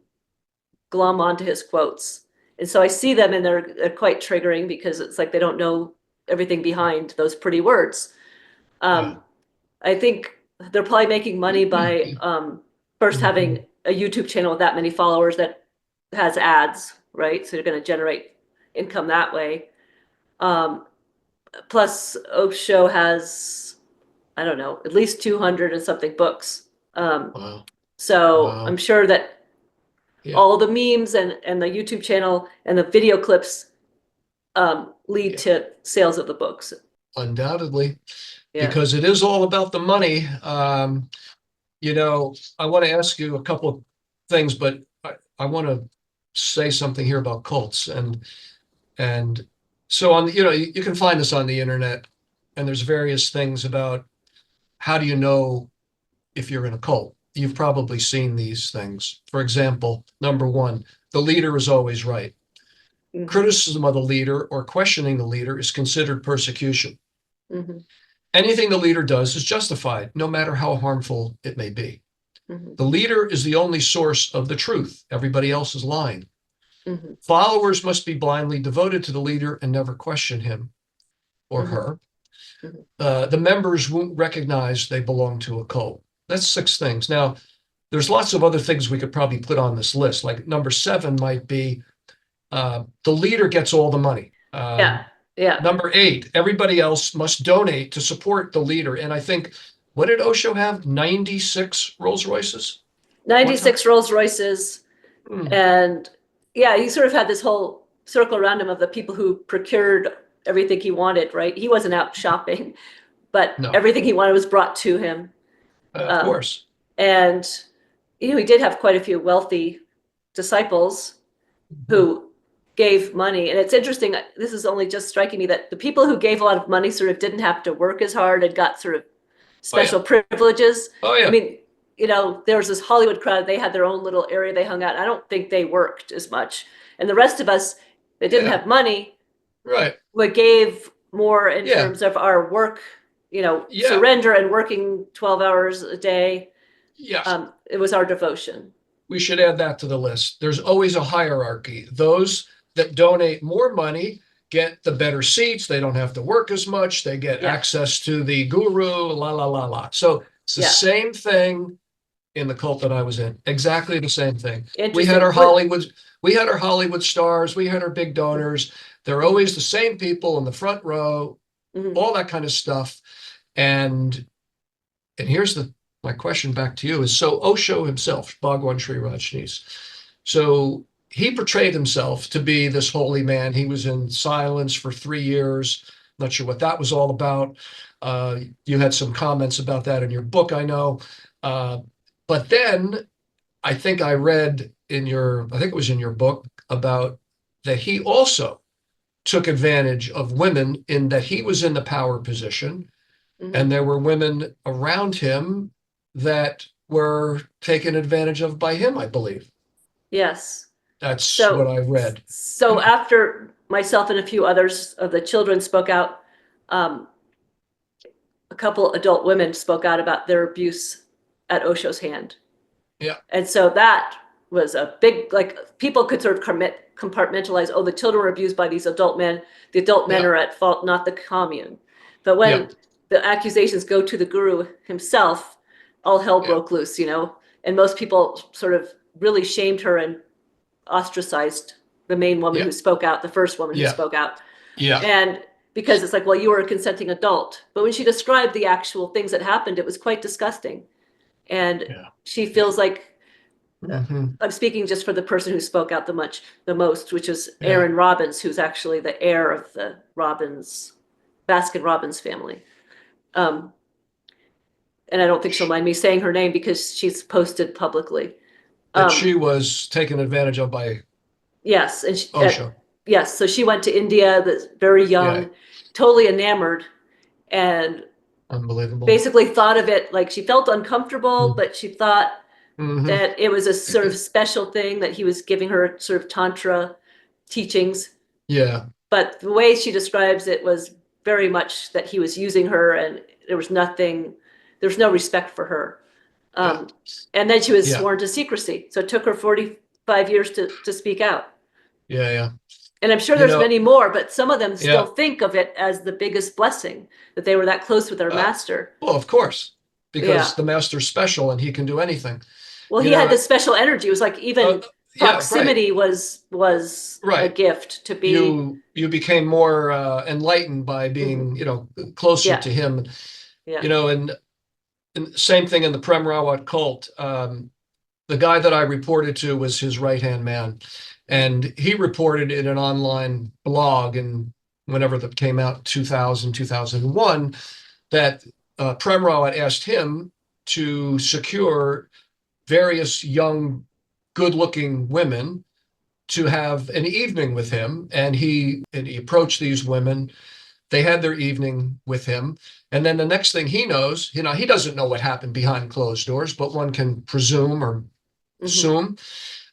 glom onto his quotes. And so I see them and they're quite triggering because it's like they don't know everything behind those pretty words. Yeah. Um, I think they're probably making money by first Mhm. having a YouTube channel with that many followers that has ads, right? So you're going to generate income that way. Um, Plus, Osho has, I don't know, at least 200 and something books. Wow. So I'm Wow. sure that Yeah. all the memes and the YouTube channel and the video clips lead Yeah. to sales of the books. Undoubtedly, Yeah. because it is all about the money. I want to ask you a couple of things, but I want to say something here about cults. And so you can find this on the internet, and there's various things about how do you know if you're in a cult. You've probably seen these things. For example, number one, the leader is always right. Hmm. Criticism of the leader or questioning the leader is considered persecution. Hmm. Anything the leader does is justified, no matter how harmful it may be. Hmm. The leader is the only source of the truth. Everybody else is lying. Hmm. Followers must be blindly devoted to the leader and never question him or Hmm. her. Hmm. The members won't recognize they belong to a cult. That's six things. Now, there's lots of other things we could probably put on this list. Like number seven might be the leader gets all the money. Yeah. Yeah. Number eight, everybody else must donate to support the leader. And I think, what did Osho have? 96 Rolls Royces one time? 96 Rolls Royces. Hmm. And yeah, he sort of had this whole circle around him of the people who procured everything he wanted, right? He wasn't out shopping, but No, everything he wanted was brought to him. of Um, course. and, he did have quite a few wealthy disciples Mhm. who gave money. And it's interesting, this is only just striking me that the people who gave a lot of money sort of didn't have to work as hard and got sort of Oh yeah. special privileges. Oh I yeah. mean, there was this Hollywood crowd, they had their own little area they hung out. I don't think they worked as much. And the rest of us that didn't Yeah. have money, Right. we gave more in Yeah. terms of our work, Yeah. surrender and working 12 hours a day. Yes. It was our devotion. We should add that to the list. There's always a hierarchy. Those that donate more money get the better seats. They don't have to work as much. They get Yeah. access to the guru, la, la, la, la. So it's the Yeah. same thing in the cult that I was in. Exactly the same thing. We had Interesting. our Hollywood, we had our Hollywood stars, we had our big donors. They're always the same people in the front row, Mhm. all that kind of stuff. And here's my question back to you is, so Osho himself, Bhagwan Sri Rajneesh, so he portrayed himself to be this holy man. He was in silence for 3 years. Not sure what that was all about. You had some comments about that in your book, I know. But then I think I read I think it was in your book about that he also took advantage of women in that he was in the power position and Mhm. there were women around him that were taken advantage of by him, I believe. Yes. That's what So, I read. so after myself and a few others of the children spoke out, um, a couple adult women spoke out about their abuse at Osho's hand. Yeah, And so that was a big, like, people could sort of compartmentalize, oh, the children were abused by these adult men. The adult men yeah, are at fault, not the commune. But yeah, when the accusations go to the guru himself, all hell yeah, broke loose, and most people sort of really shamed her and ostracized the main woman yeah, who spoke out, the first woman who yeah, spoke out. yeah, And because it's like, well, you were a consenting adult. But when she described the actual things that happened, it was quite disgusting. And yeah. she feels like, Hmm. I'm speaking just for the person who spoke out the most, which is Yeah. Aaron Robbins, who's actually the heir of the Baskin Robbins family. Um, and I don't think she'll mind me saying her name because she's posted publicly. That Um, she was taken advantage of by yes, and Osho. yes, so she went to India, that's very Yeah, young, totally enamored, and unbelievable. basically thought of it like she felt uncomfortable, but she thought Mm-hmm. that it was a sort of special thing that he was giving her sort of tantra teachings. Yeah, But the way she describes it was very much that he was using her and there was no respect for her. yeah, Um, and then she was yeah, sworn to secrecy. So it took her 45 years to speak out. yeah, yeah. And I'm sure You there's know, many more, but some of them still yeah. think of it as the biggest blessing that they were that close with their Uh, master. well, of course, because Yeah. the master's special and he can do anything. Well, You he had know, this special energy. It was like uh, even yeah, right, proximity was a right. gift to be. You became more enlightened by Mhm. being, closer Yeah, to him. yeah. And same thing in the Prem Rawat cult. The guy that I reported to was his right-hand man. And he reported in an online blog and whenever that came out, 2000, 2001, that Prem Rawat asked him to secure various young, good-looking women to have an evening with him. And he approached these women. They had their evening with him. And then the next thing he knows, he doesn't know what happened behind closed doors, but one can presume or Hmm. assume.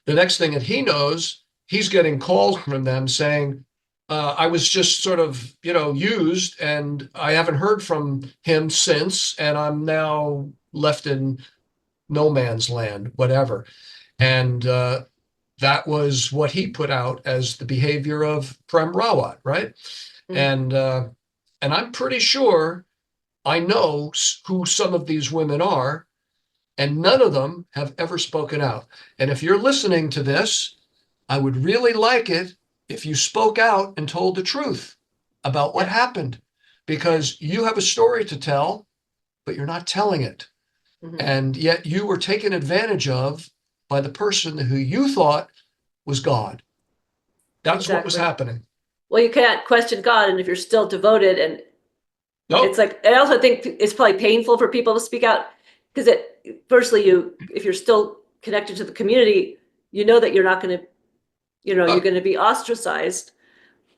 The next thing that he knows, he's getting calls from them saying, I was just sort of, used and I haven't heard from him since, and I'm now left in no man's land, whatever. And that was what he put out as the behavior of Prem Rawat, right? Hmm. And I'm pretty sure I know who some of these women are, and none of them have ever spoken out. And if you're listening to this, I would really like it if you spoke out and told the truth about what Yeah, happened, yeah. because you have a story to tell, but you're not telling it. Hmm. And yet you were taken advantage of by the person who you thought was God. That's what was Exactly. happening. Well, you can't question God, and if you're still devoted, and it's Nope. like I also think it's probably painful for people to speak out because firstly, if you're still connected to the community, you know that you're not going to, you're Uh, going to be ostracized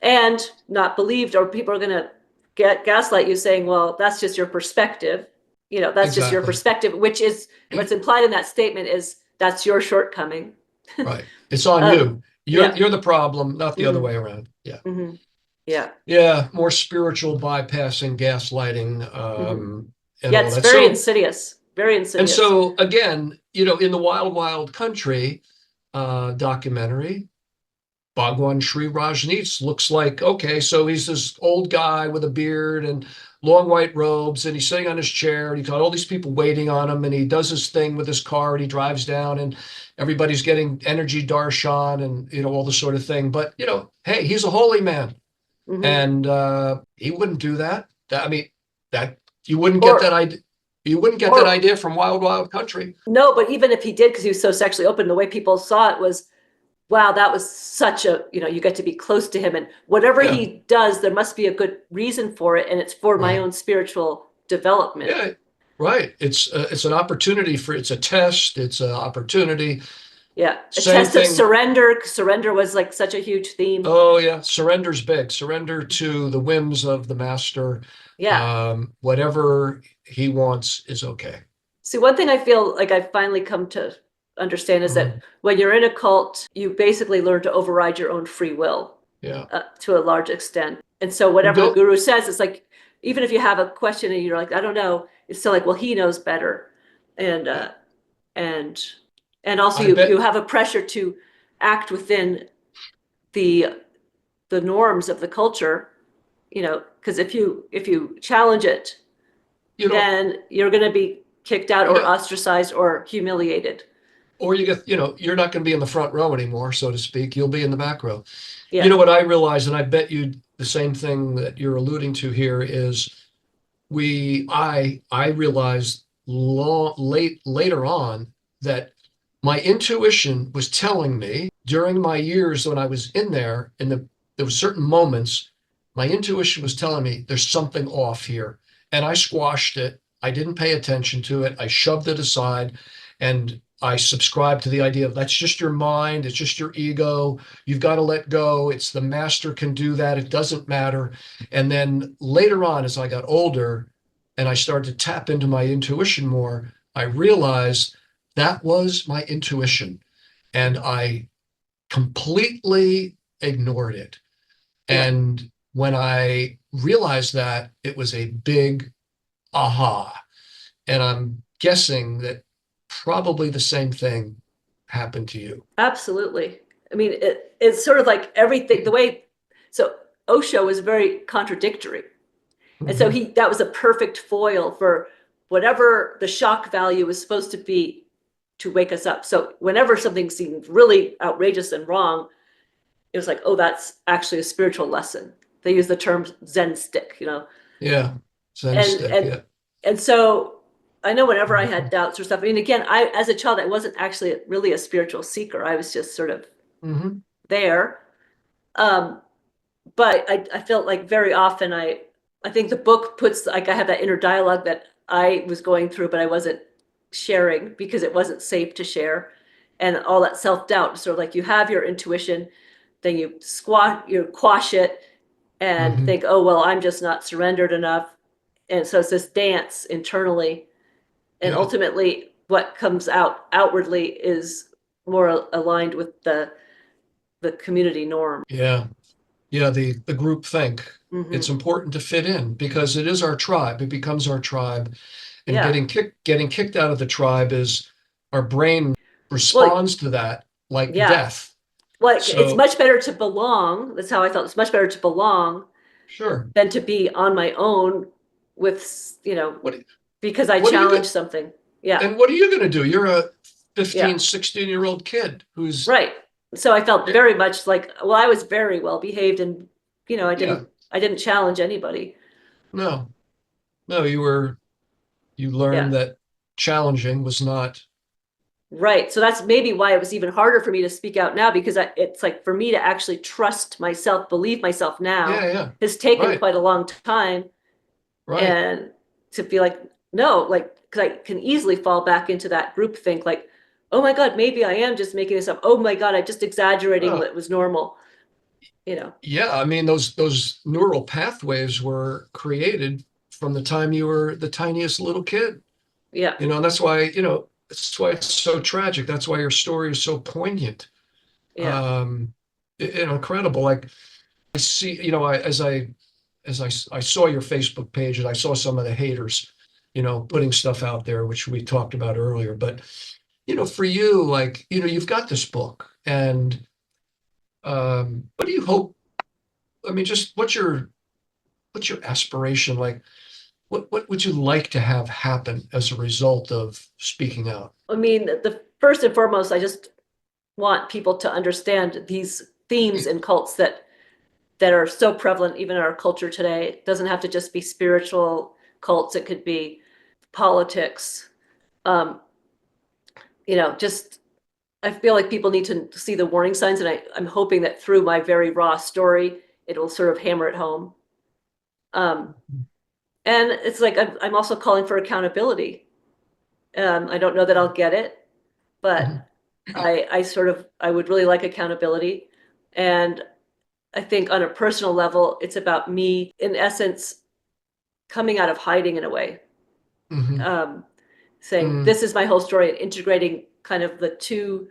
and not believed, or people are going to gaslight you saying, well, that's just your perspective. that's just your exactly. perspective, which is what's implied in that statement is that's your shortcoming. Right. It's on Um, you. yeah. You're the problem, not the other Hmm. way around. Yeah. Hmm. Yeah. Yeah. More spiritual bypassing, gaslighting, Hmm. and Yeah, all it's that. very So, insidious. Very and insidious. so again, in the Wild Wild Country documentary, Bhagwan Sri Rajneesh looks like, okay, so he's this old guy with a beard and long white robes, and he's sitting on his chair, and he's got all these people waiting on him, and he does his thing with his car, and he drives down, and everybody's getting energy darshan and all this sort of thing. But hey, he's a holy man, Hmm. and he wouldn't do that. I mean, that you wouldn't get that Or idea. You wouldn't get that or idea from Wild Wild Country. no, but even if he did, because he was so sexually open, the way people saw it was, wow, that was such a, you get to be close to him. And whatever Yeah, he does, there must be a good reason for it. And it's for my right. own spiritual development. Yeah, right. It's an opportunity for it's a test. It's an opportunity. Yeah. A Same test of thing. surrender. Surrender was like such a huge theme. Oh yeah, surrender's big. Surrender to the whims of the master. Yeah. Whatever he wants is okay. See, one thing I feel like I've finally come to understand is that Mhm. when you're in a cult, you basically learn to override your own free will Yeah. to a large extent. And so You whatever the go. guru says, it's like, even if you have a question and you're like, I don't know, it's still like, well, he knows better. And, Yeah. and, and also I you bet have a pressure to act within the, the norms of the culture, because if you challenge it, you don't. then you're going to be kicked out or Yeah. ostracized or humiliated. Or you get. You're not going to be in the front row anymore, so to speak. You'll be in the back row. You Yeah. know what I realize, and I bet you the same thing that you're alluding to here is I realized later on that my intuition was telling me during my years when I was in there, there were certain moments, my intuition was telling me there's something off here. And I squashed it. I didn't pay attention to it. I shoved it aside and I subscribed to the idea of that's just your mind, it's just your ego. You've got to let go. It's the master can do that. It doesn't matter. And then later on, as I got older and I started to tap into my intuition more, I realized that was my intuition. And I completely ignored it. Yeah. And when I realized that, it was a big aha. And I'm guessing that probably the same thing happened to you. Absolutely. I mean, it's sort of like everything, the way, so Osho was very contradictory. And so Mhm. that was a perfect foil for whatever the shock value was supposed to be to wake us up. So whenever something seemed really outrageous and wrong, it was like, oh, that's actually a spiritual lesson. They use the term Zen stick. Yeah. Zen And stick. and Yeah. and so I know whenever I had Mhm. doubts or stuff. I mean, again, I as a child, I wasn't actually really a spiritual seeker. I was just sort of Mhm. there. Um, but I felt like very often I think the book puts like I have that inner dialogue that I was going through, but I wasn't sharing because it wasn't safe to share. And all that self-doubt, sort of like you have your intuition, then you quash it and Mhm. think, oh well, I'm just not surrendered enough. And so it's this dance internally. And Yeah. ultimately what comes out outwardly is more aligned with the community norm. Yeah. Yeah. The group think. It's Hmm. important to fit in because it is our tribe. It becomes our tribe. And Yeah. getting kicked out of the tribe is our brain Well, responds to that like yeah. death. Like it's So much better to belong. That's how I felt. It's much better to belong sure. than to be on my own with, What because I what are you challenged going something. Yeah. and what are you going to do? You're a Yeah. 15, 16-year-old kid who's Right. So I felt eh, very much like, well, I was very well behaved and, I yeah, didn't challenge anybody. no. No, you Yeah. learned that challenging was not Right. So that's maybe why it was even harder for me to speak out now because it's like for me to actually trust myself, believe myself yeah, now yeah. has taken Right. quite a long time. Right. And to be like, no, like, because I can easily fall back into that group think, like, oh my God, maybe I am just making this up. Oh my God, I'm just exaggerating Oh, what was normal, you know. yeah, I mean those neural pathways were created from the time you were the tiniest little kid. Yeah. And that's why, that's why it's so tragic. That's why your story is so poignant. Yeah. Um, Incredible. Like I see, I saw your Facebook page and I saw some of the haters, putting stuff out there, which we talked about earlier. But, for you, like, you've got this book and what do you hope? I mean, just what's your aspiration? Like, what would you like to have happen as a result of speaking out? I mean, the first and foremost, I just want people to understand these themes in cults that are so prevalent even in our culture today. It doesn't have to just be spiritual cults. It could be politics. Um, just I feel like people need to see the warning signs, and I'm hoping that through my very raw story, it will sort of hammer it home. Um, and it's like I'm also calling for accountability. I don't know that I'll get it, but Mhm. I would really like accountability. And I think on a personal level, it's about me, in essence, coming out of hiding in a way, Mhm. um, saying Mhm. this is my whole story and integrating kind of the two,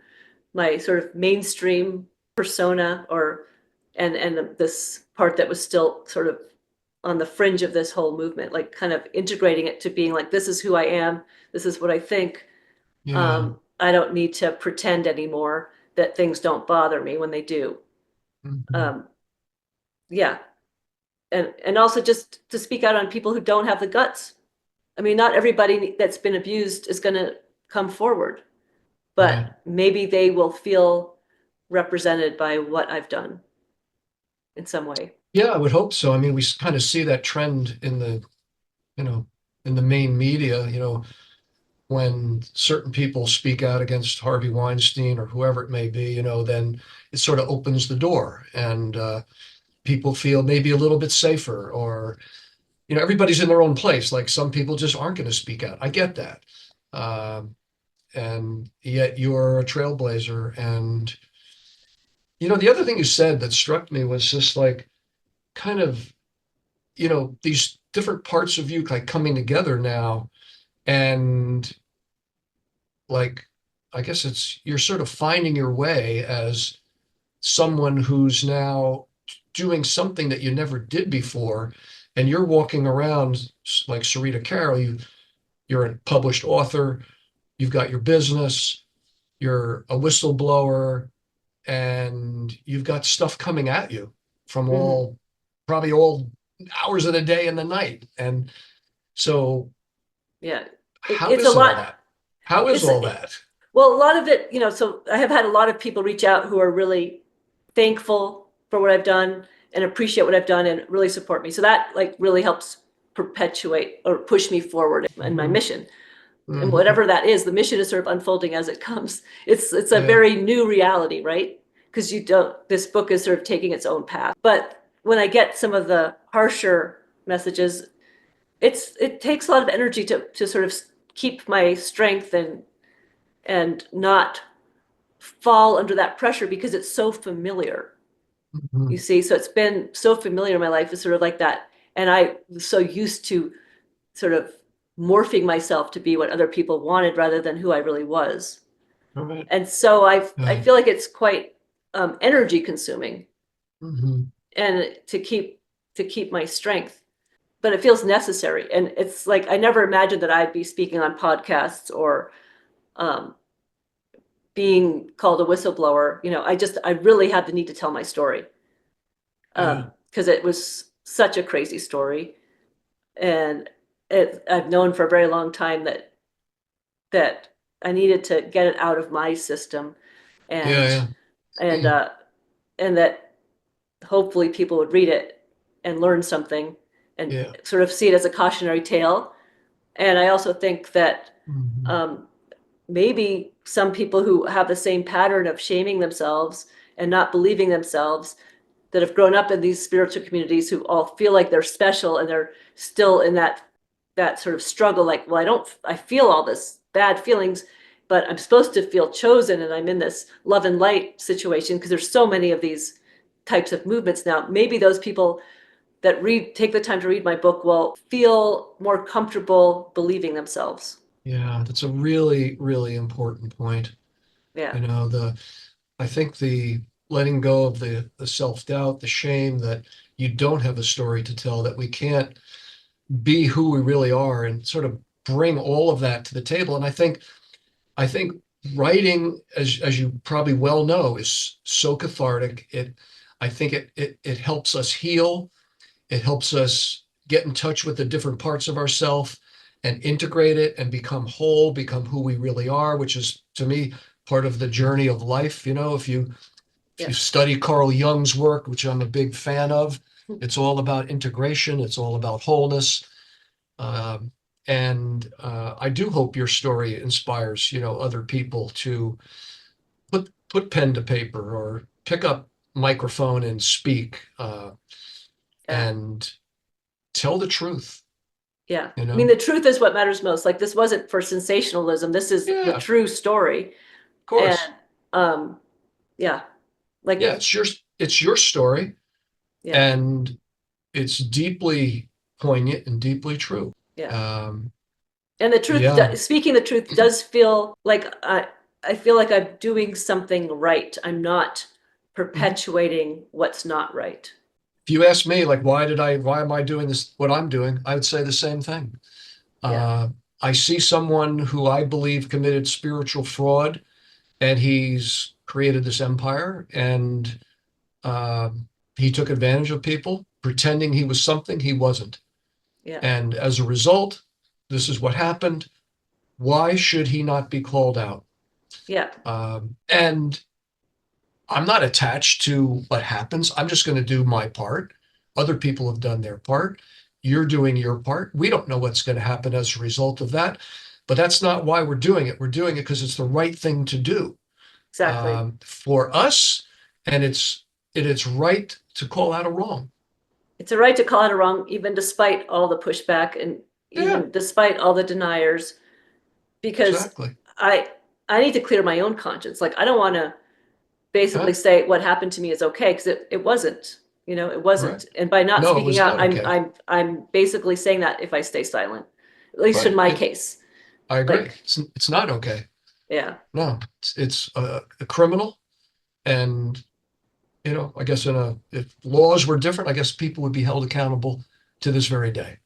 my sort of mainstream persona and this part that was still sort of on the fringe of this whole movement, like kind of integrating it to being like, this is who I am, this is what I think. Yeah. I don't need to pretend anymore that things don't bother me when they do. Mhm. Um, yeah, and also just to speak out on people who don't have the guts. I mean, not everybody that's been abused is going to come forward, Right. but maybe they will feel represented by what I've done in some way. Yeah, I would hope so. I mean, we kind of see that trend you know, in the main media, when certain people speak out against Harvey Weinstein or whoever it may be, then it sort of opens the door and people feel maybe a little bit safer or, everybody's in their own place. Like some people just aren't going to speak out. I get that. Um, and yet you're a trailblazer. And, the other thing you said that struck me was just like kind of, these different parts of you like coming together now. And like, I guess you're sort of finding your way as someone who's now doing something that you never did before. And you're walking around like Sarito Carroll, you're a published author, you've got your business, you're a whistleblower, and you've got stuff coming at you from Mhm. probably all hours of the day and the night. And so, Yeah, how it's a is all lot. that? How is It's all that? well, a lot of it, so I have had a lot of people reach out who are really thankful for what I've done and appreciate what I've done and really support me. So that like really helps perpetuate or push me forward in my Mhm. mission. And Mhm. whatever that is, the mission is sort of unfolding as it comes. It's a Yeah. very new reality, right? Because you don't, this book is sort of taking its own path. But when I get some of the harsher messages, it takes a lot of energy to sort of keep my strength and not fall under that pressure because it's so familiar. You Mhm. see, so it's been so familiar in my life. It's sort of like that. And I was so used to sort of morphing myself to be what other people wanted rather than who I really was. All right. And so I Right. feel like it's quite energy consuming Mhm. and to keep my strength, but it feels necessary. And it's like I never imagined that I'd be speaking on podcasts or um, being called a whistleblower. I really had the need to tell my story Yeah. because it was such a crazy story, and I've known for a very long time that I needed to get it out of my system, and Yeah. and Yeah. uh, and that hopefully people would read it and learn something and Yeah. sort of see it as a cautionary tale. And I also think that Mhm. um, maybe some people who have the same pattern of shaming themselves and not believing themselves, that have grown up in these spiritual communities, who all feel like they're special and they're still in that sort of struggle, like, well, I feel all this bad feelings, but I'm supposed to feel chosen, and I'm in this love and light situation because there's so many of these types of movements now. Maybe those people that take the time to read my book will feel more comfortable believing themselves. Yeah, that's a really, really important point. Yeah. You know, I think the letting go of the self-doubt, the shame that you don't have a story to tell, that we can't be who we really are, and sort of bring all of that to the table. And I think writing, as you probably well know, is so cathartic. I think it helps us heal. It helps us get in touch with the different parts of ourself and integrate it and become whole, become who we really are, which is to me part of the journey of life. You know, if you Yeah. study Carl Jung's work, which I'm a big fan of, it's all about integration. It's all about wholeness. Um, and I do hope your story inspires, other people to put pen to paper or pick up microphone and speak, Yeah. and tell the truth, Yeah. you I mean, know? the truth is what matters most. Like this wasn't for sensationalism. This is the Yeah, of true story. And course. um, yeah, Yeah, like it's your story, yeah, and it's deeply poignant and deeply true. yeah. Um, And the truth, yeah. speaking the truth, does feel like I feel like I'm doing something right. I'm not Mhm. perpetuating what's not right. If you ask me, like, why am I doing this, what I'm doing, I would say the same thing. Yeah, Uh, I see someone who I believe committed spiritual fraud, and he's created this empire, and he took advantage of people, pretending he was something he wasn't. yeah, And as a result, this is what happened. Why should he not be called out? yeah, And I'm not attached to what happens. I'm just going to do my part. Other people have done their part. You're doing your part. We don't know what's going to happen as a result of that, but that's not why we're doing it. We're doing it because it's the right thing to do, exactly. for us, and it's right to call out a wrong. It's a right to call it a wrong, even despite all the pushback and Yeah, even despite all the deniers, because exactly. I I need to clear my own conscience. Like I don't want to basically Yeah, say what happened to me is okay because it wasn't. It right. wasn't. And by not No, it speaking was out, not okay. I'm basically saying that if I stay silent, at least in Right. my case. I agree. Like, It's not okay. yeah, No, it's a criminal, and I guess if laws were different, I guess people would be held accountable to this very day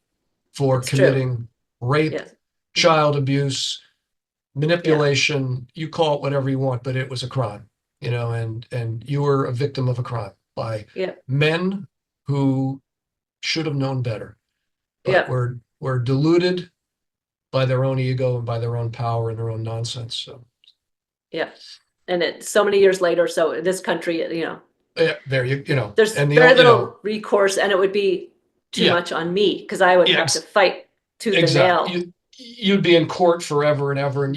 for it's true. committing rape, Yes. Mhm. child abuse, Yeah. manipulation. You call it whatever you want, but it was a crime, and you were a victim of a crime by Yeah. men who should have known better, but Yeah. were deluded by their own ego and by their own power and their own nonsense. So Yeah. And it so many years later, so in this country, yeah, there there's and the very only, little recourse and it would be too yeah, much on me because I would yeah, have to fight tooth and exactly. nail. You'd be in court forever and ever, and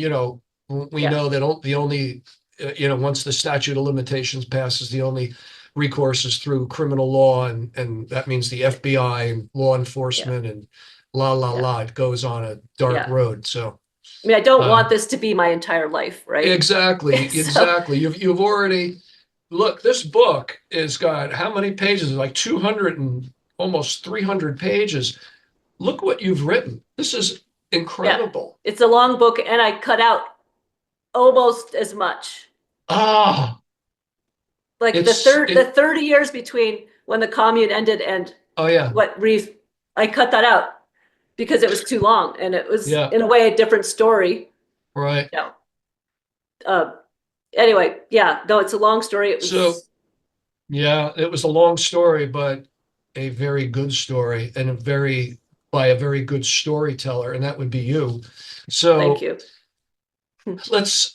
we Yeah. know that the only once the statute of limitations passes, the only recourse is through criminal law, and that means the FBI and law Yeah. enforcement and la la Yeah. la. It goes on a dark Yeah. road. So I mean, I don't uh, want this to be my entire life, right? exactly, So, exactly. You've already look. This book has got how many pages? Like 200 and almost 300 pages. Look what you've written. This is yeah, incredible. it's a long book and I cut out almost as much. Ah, Like it's the it. 30 years between when the commune ended and Oh yeah, what Reeve, I cut that out because it was too long and it was yeah, in a way a different story. right. No. Uh, anyway, yeah, no, it's a long story. It So was, yeah, it was a long story, but a very good story, and by a very good storyteller, and that would be you. thank So you. let's,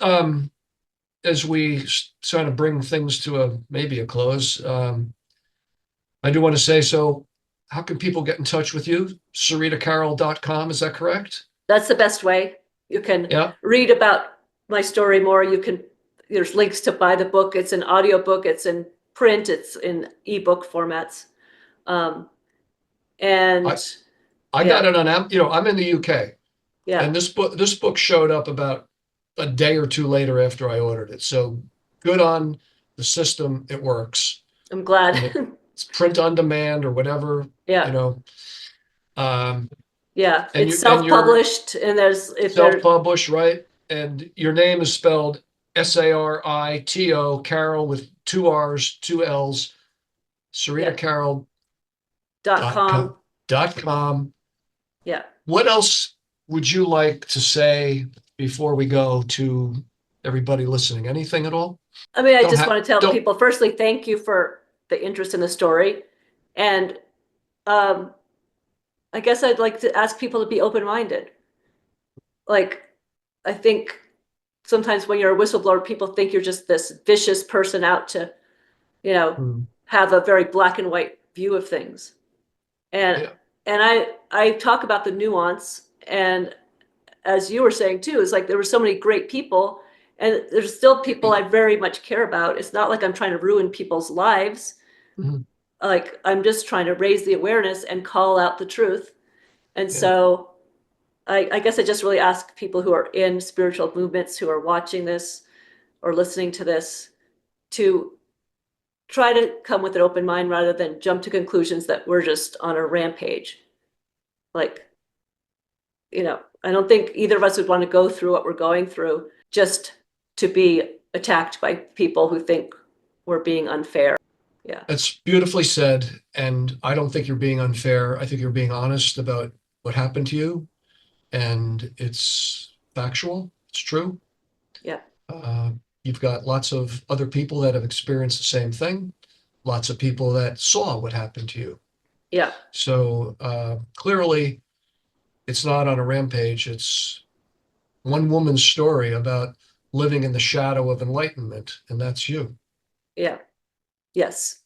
as we try to bring things to maybe a close, I do want to say, so how can people get in touch with you? SaritoCarroll.com, is that correct? That's the best way. You can Yeah. read about my story more. There's links to buy the book. It's an audio book. It's in print. It's in ebook formats. Um, I and I got yeah, it on I'm in the UK, yeah, and this book showed up about a day or two later after I ordered it. So good on the system. It works, I'm glad. and it's print on demand or whatever, you Yeah, know. Um, Yeah, And it's you're self-published, and there's if there self-published, right? And your name is spelled Sarito, Carroll with two R's, two L's, yeah, SaritoCarroll.com. .com. .com. Yeah. What else would you like to say before we go to everybody listening? Anything at all? I mean, I Don't just have, want to tell don't, people, firstly, thank you for the interest in the story. And um, I guess I'd like to ask people to be open-minded. Like, I think sometimes when you're a whistleblower, people think you're just this vicious person out to, you know, Hmm, have a very black and white view of things. And yeah, and I talk about the nuance, and as you were saying too, it's like there were so many great people, and there's still people I very much care about. It's not like I'm trying to ruin people's lives. mhm, Like I'm just trying to raise the awareness and call out the truth. And yeah, so I guess I just really ask people who are in spiritual movements who are watching this or listening to this to try to come with an open mind rather than jump to conclusions that we're just on a rampage. Like, I don't think either of us would want to go through what we're going through just to be attacked by people who think we're being unfair. Yeah. that's beautifully said. And I don't think you're being unfair. I think you're being honest about what happened to you, and it's factual. It's true. Yeah. Uh, you've got lots of other people that have experienced the same thing, lots of people that saw what happened to you. Yeah. So clearly, it's not on a rampage. It's one woman's story about living in the shadow of enlightenment, and that's you. Yeah. Yes.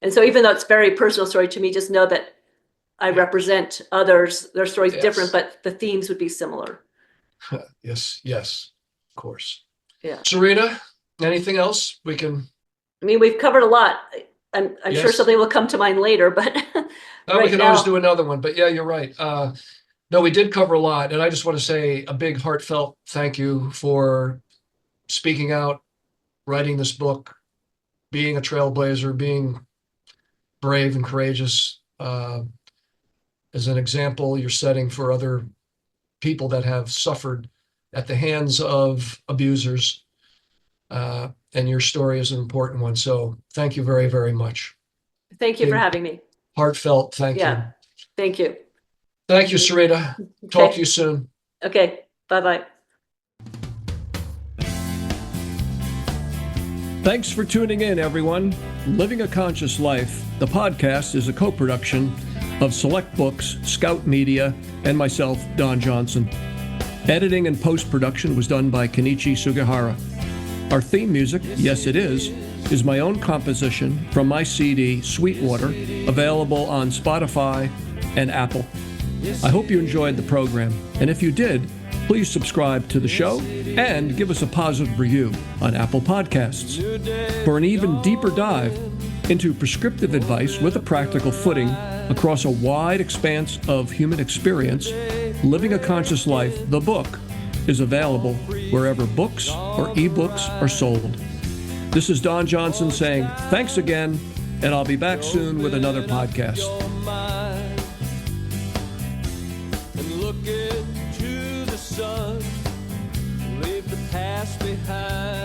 And so even though it's a very personal story to me, just know that I Yeah. represent others. Their story's different, Yes. but the themes would be similar. Yes, yes, of course. Yeah. Sarita, anything else we can? I mean, we've covered a lot. I'm sure Yes. something will come to mind later, but We right can always do now, another one, but yeah, you're right. No, we did cover a lot, and I just want to say a big heartfelt thank you for speaking out, writing this book, being a trailblazer, being brave and courageous. As an example, you're setting for other people that have suffered at the hands of abusers. And your story is an important one. So thank you very, very much. thank you for Big, having me. heartfelt thank you. Yeah. Thank you. Thank you, Sarita. Talk to Okay. you soon. Okay. Bye-bye. Thanks for tuning in, everyone. Living a Conscious Life, the podcast, is a co-production of Select Books, Scout Media, and myself, Don Johnson. Editing and post-production was done by Kenichi Sugihara. Our theme music, yes it is my own composition from my CD, Sweetwater, available on Spotify and Apple. I hope you enjoyed the program, and if you did, please subscribe to the show and give us a positive review on Apple Podcasts. For an even deeper dive into prescriptive advice with a practical footing across a wide expanse of human experience, Living a Conscious Life, the book, is available wherever books or ebooks are sold. This is Don Johnson saying thanks again, and I'll be back soon with another podcast. And look into the sun, leave the past behind.